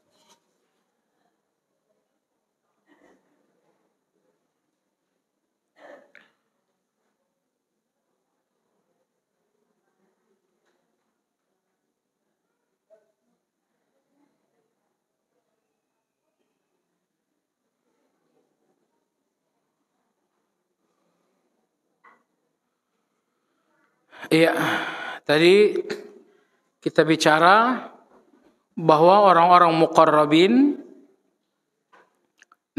Iya, tadi kita bicara bahwa orang-orang muqarrabin,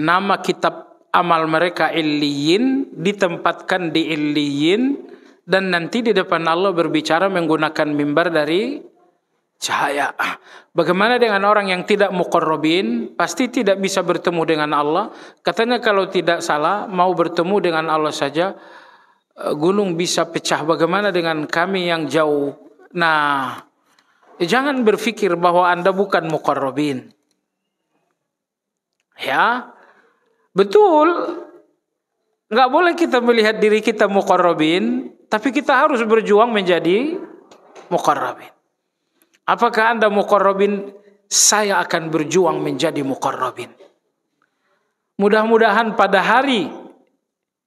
nama kitab amal mereka Illiyin, ditempatkan di Illiyin, dan nanti di depan Allah berbicara menggunakan mimbar dari cahaya. Bagaimana dengan orang yang tidak muqarrabin? Pasti tidak bisa bertemu dengan Allah. Katanya kalau tidak salah, mau bertemu dengan Allah saja gunung bisa pecah, bagaimana dengan kami yang jauh? Nah, jangan berpikir bahwa Anda bukan muqarrabin. Ya, betul. Nggak boleh kita melihat diri kita muqarrabin, tapi kita harus berjuang menjadi muqarrabin. Apakah Anda muqarrabin? Saya akan berjuang menjadi muqarrabin. Mudah-mudahan pada hari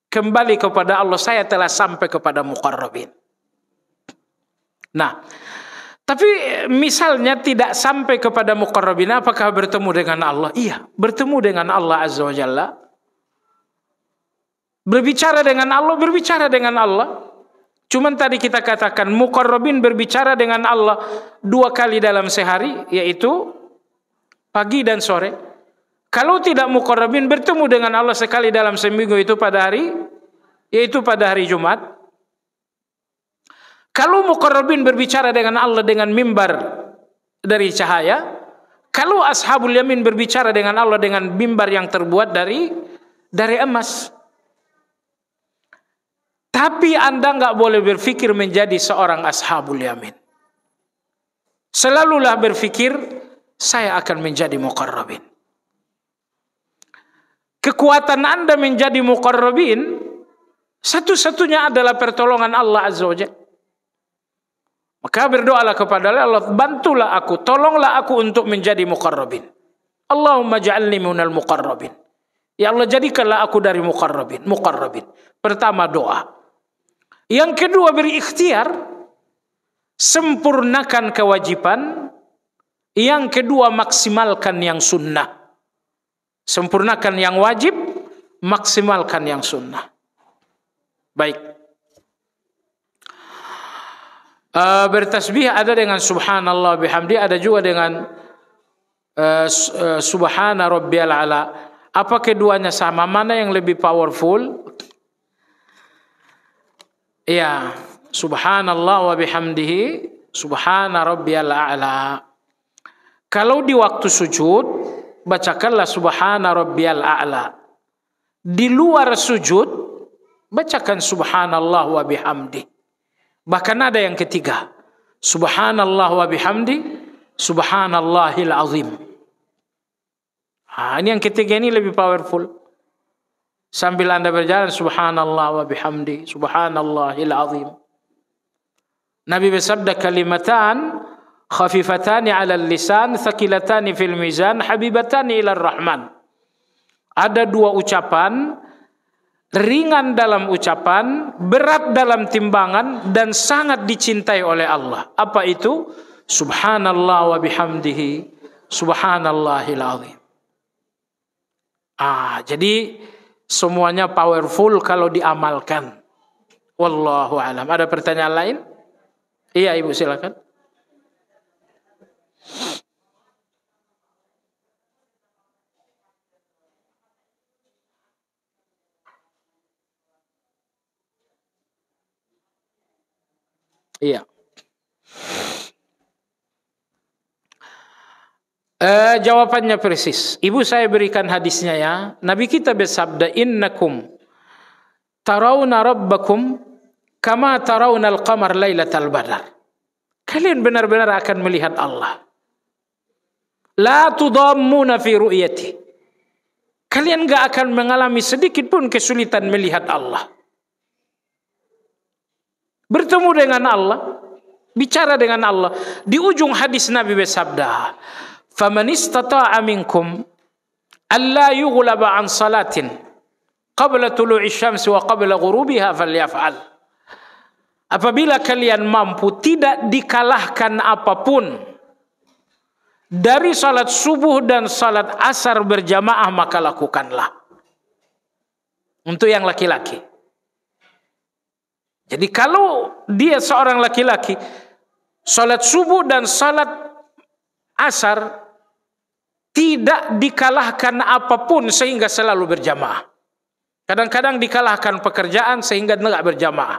kembali kepada Allah saya telah sampai kepada muqarrabin. Nah, tapi misalnya tidak sampai kepada muqarrabin, apakah bertemu dengan Allah? Iya, bertemu dengan Allah Azza wa Jalla. Berbicara dengan Allah. Cuman tadi kita katakan muqarrabin berbicara dengan Allah 2 kali dalam sehari, yaitu pagi dan sore. Kalau tidak muqarrabin, bertemu dengan Allah sekali dalam seminggu itu pada hari, yaitu pada hari Jumat. Kalau muqarrabin berbicara dengan Allah dengan mimbar dari cahaya, kalau ashabul yamin berbicara dengan Allah dengan mimbar yang terbuat dari emas. Tapi Anda nggak boleh berpikir menjadi seorang ashabul yamin. Selalulah berpikir, saya akan menjadi muqarrabin. Kekuatan Anda menjadi muqarrabin satu-satunya adalah pertolongan Allah Azza wa Jalla. Maka berdoalah kepada Allah, bantulah aku, tolonglah aku untuk menjadi muqarrabin. Allahumma ja'alni minal muqarrabin. Ya Allah, jadikanlah aku dari muqarrabin. Pertama doa. Yang kedua berikhtiar, sempurnakan kewajiban. Yang kedua maksimalkan yang sunnah. Sempurnakan yang wajib, maksimalkan yang sunnah. Baik. Bertasbih ada dengan subhanallah bihamdi, ada juga dengan subhana rabbiyal ala. Apa keduanya sama? Mana yang lebih powerful? Ya, subhanallah wa bihamdihi, subhana rabbiyal a'la. Kalau di waktu sujud, bacakanlah subhana rabbiyal a'la. Di luar sujud, bacakan subhanallah wa bihamdi. Bahkan ada yang ketiga, subhanallah wa bihamdi, subhanallahil azim. Ini yang ketiga, ini lebih powerful. Sambil Anda berjalan, subhanallah wa bihamdi, subhanallahil azim. Nabi bersabda, kalimatan khafifatani 'alal lisan, thaqilatani fil mizan, habibatani ilar rahman. Ada dua ucapan, ringan dalam ucapan, berat dalam timbangan, dan sangat dicintai oleh Allah. Apa itu? Subhanallah wa bihamdihi, subhanallahil azim. Jadi semuanya powerful kalau diamalkan. Wallahu alam. Ada pertanyaan lain? Iya, Ibu silakan. Iya. Jawabannya persis. Ibu saya berikan hadisnya ya. Nabi kita bersabda, innakum tarawna rabbakum kama tarawna al-qamar lailatal badar. Kalian benar-benar akan melihat Allah. La tudammuna fi ru'yati. Kalian gak akan mengalami sedikit pun kesulitan melihat Allah. Bertemu dengan Allah, bicara dengan Allah. Di ujung hadis Nabi bersabda, faman istata'a minkum alla yughlaba an salatin qabla tulu'i syamsi wa qabla ghurubiha falyaf'al. Apabila kalian mampu tidak dikalahkan apapun dari salat subuh dan salat asar berjamaah, maka lakukanlah. Untuk yang laki-laki. Jadi kalau dia seorang laki-laki, salat subuh dan salat asar tidak dikalahkan apapun sehingga selalu berjamaah. Kadang-kadang dikalahkan pekerjaan sehingga tidak berjamaah.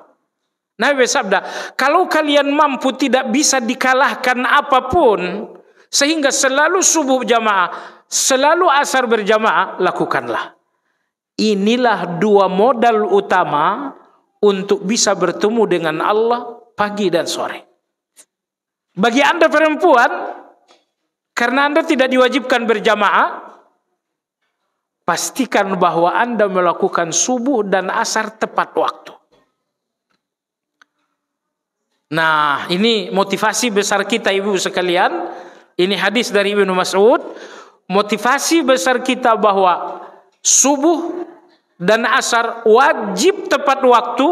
Nabi bersabda, kalau kalian mampu tidak bisa dikalahkan apapun sehingga selalu subuh berjamaah, selalu asar berjamaah, lakukanlah. Inilah dua modal utama untuk bisa bertemu dengan Allah pagi dan sore. Bagi Anda perempuan, karena Anda tidak diwajibkan berjamaah, pastikan bahwa Anda melakukan subuh dan asar tepat waktu. Nah, ini motivasi besar kita ibu sekalian. Ini hadis dari Ibnu Mas'ud. Motivasi besar kita bahwa subuh dan asar wajib tepat waktu.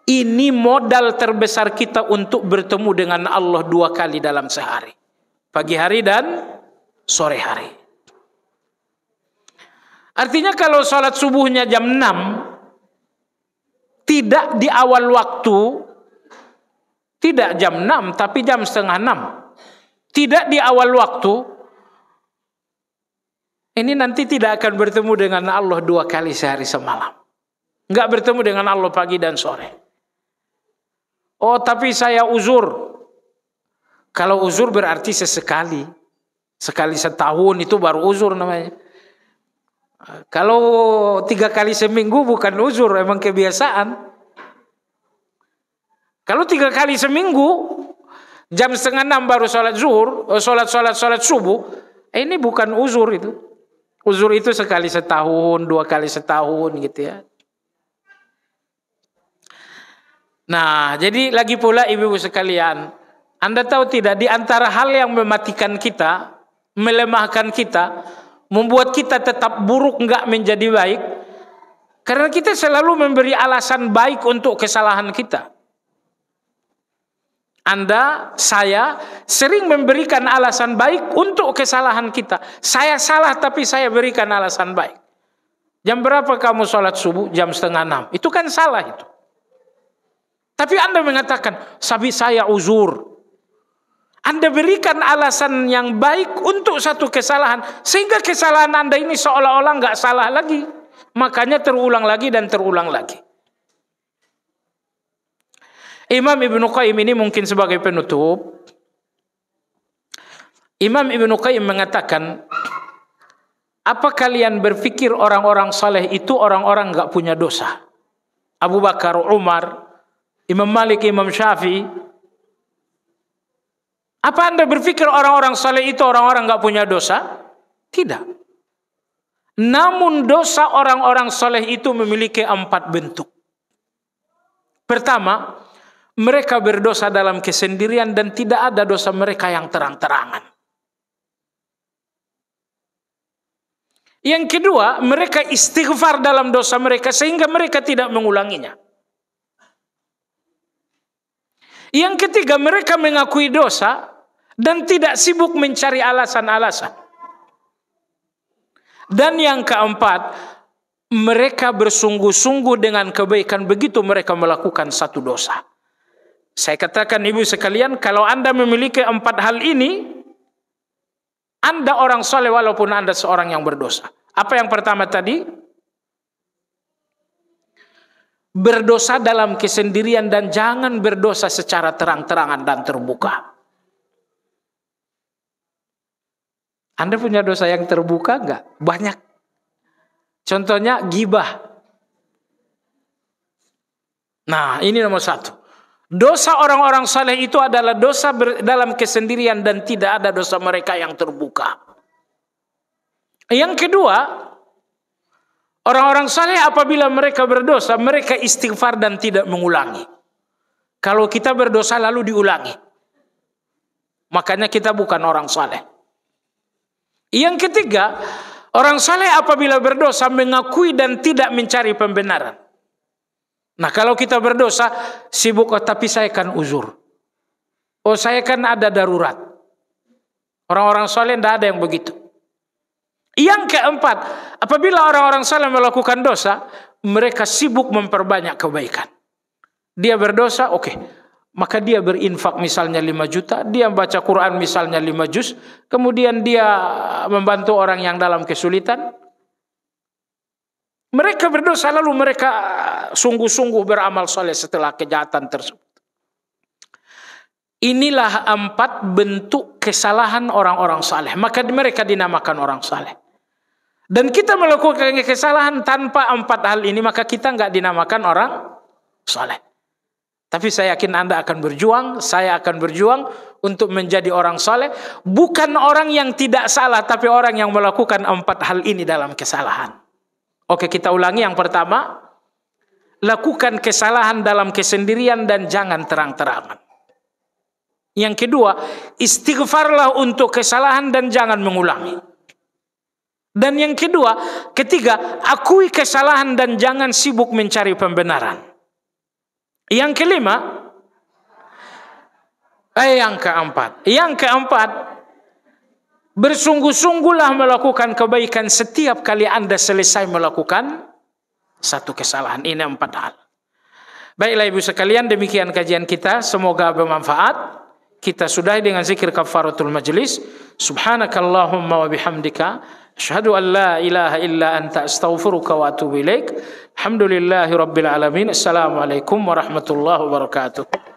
Ini modal terbesar kita untuk bertemu dengan Allah 2 kali dalam sehari. Pagi hari dan sore hari. Artinya kalau sholat subuhnya jam 6, tidak di awal waktu, tidak jam 6 tapi jam setengah 6. Tidak di awal waktu. ini nanti tidak akan bertemu dengan Allah 2 kali sehari semalam. Enggak bertemu dengan Allah pagi dan sore. Oh, tapi saya uzur. Kalau uzur berarti sesekali. Sekali setahun itu baru uzur namanya. Kalau 3 kali seminggu bukan uzur, emang kebiasaan. Kalau 3 kali seminggu, jam 5:30 baru sholat zuhur, sholat subuh, ini bukan uzur itu. Uzur itu sekali setahun, 2 kali setahun gitu ya. Nah, jadi lagi pula ibu-ibu sekalian, Anda tahu tidak, di antara hal yang mematikan kita, melemahkan kita, membuat kita tetap buruk enggak menjadi baik, karena kita selalu memberi alasan baik untuk kesalahan kita. Anda, saya sering memberikan alasan baik untuk kesalahan kita. Saya salah tapi saya berikan alasan baik. Jam berapa kamu sholat subuh? Jam 5:30. Itu kan salah itu. Tapi Anda mengatakan, sabi saya uzur. Anda berikan alasan yang baik untuk satu kesalahan, sehingga kesalahan Anda ini seolah-olah nggak salah lagi. Makanya terulang lagi dan terulang lagi. Imam Ibnu Qayyim ini mungkin sebagai penutup. Imam Ibnu Qayyim mengatakan, apa kalian berpikir orang-orang saleh itu orang-orang nggak punya dosa? Abu Bakar, Umar, Imam Malik, Imam Syafi'i. Apa Anda berpikir orang-orang saleh itu orang-orang nggak punya dosa? Tidak. Namun dosa orang-orang saleh itu memiliki 4 bentuk. Pertama, mereka berdosa dalam kesendirian dan tidak ada dosa mereka yang terang-terangan. Yang kedua, mereka istighfar dalam dosa mereka sehingga mereka tidak mengulanginya. Yang ketiga, mereka mengakui dosa dan tidak sibuk mencari alasan-alasan. Dan yang keempat, mereka bersungguh-sungguh dengan kebaikan begitu mereka melakukan satu dosa. Saya katakan ibu sekalian, kalau Anda memiliki 4 hal ini, Anda orang soleh walaupun Anda seorang yang berdosa. Apa yang pertama tadi? Berdosa dalam kesendirian dan jangan berdosa secara terang-terangan dan terbuka. Anda punya dosa yang terbuka enggak? Banyak. Contohnya ghibah. Nah, ini nomor 1. Dosa orang-orang saleh itu adalah dosa dalam kesendirian dan tidak ada dosa mereka yang terbuka. Yang kedua, orang-orang saleh apabila mereka berdosa, mereka istighfar dan tidak mengulangi. Kalau kita berdosa lalu diulangi, makanya kita bukan orang saleh. Yang ketiga, orang saleh apabila berdosa mengakui dan tidak mencari pembenaran. Nah, kalau kita berdosa sibuk, tapi saya kan uzur. Oh, saya kan ada darurat. Orang-orang saleh tidak ada yang begitu. Yang keempat, apabila orang-orang saleh melakukan dosa, mereka sibuk memperbanyak kebaikan. Dia berdosa, oke. Maka dia berinfak misalnya 5 juta, dia baca Quran misalnya 5 juz, kemudian dia membantu orang yang dalam kesulitan. Mereka berdosa lalu mereka sungguh-sungguh beramal soleh setelah kejahatan tersebut. Inilah 4 bentuk kesalahan orang-orang saleh. Maka mereka dinamakan orang saleh. Dan kita melakukan kesalahan tanpa 4 hal ini, maka kita nggak dinamakan orang saleh. Tapi saya yakin Anda akan berjuang, saya akan berjuang untuk menjadi orang saleh. Bukan orang yang tidak salah, tapi orang yang melakukan 4 hal ini dalam kesalahan. Oke, kita ulangi. Yang pertama, lakukan kesalahan dalam kesendirian dan jangan terang-terangan. Yang kedua, istighfarlah untuk kesalahan dan jangan mengulangi. Dan yang ketiga, akui kesalahan dan jangan sibuk mencari pembenaran. Yang kelima, yang keempat, bersungguh-sungguhlah melakukan kebaikan setiap kali Anda selesai melakukan satu kesalahan. Ini 4 hal. Baiklah ibu sekalian, demikian kajian kita. Semoga bermanfaat. Kita sudahi dengan zikir kafaratul majlis. Subhanakallahumma wa bihamdika Asyhadu an la ilaha illa anta astaghfiruka wa atubu ilaik. Alhamdulillahi rabbil alamin. Assalamualaikum warahmatullahi wabarakatuh.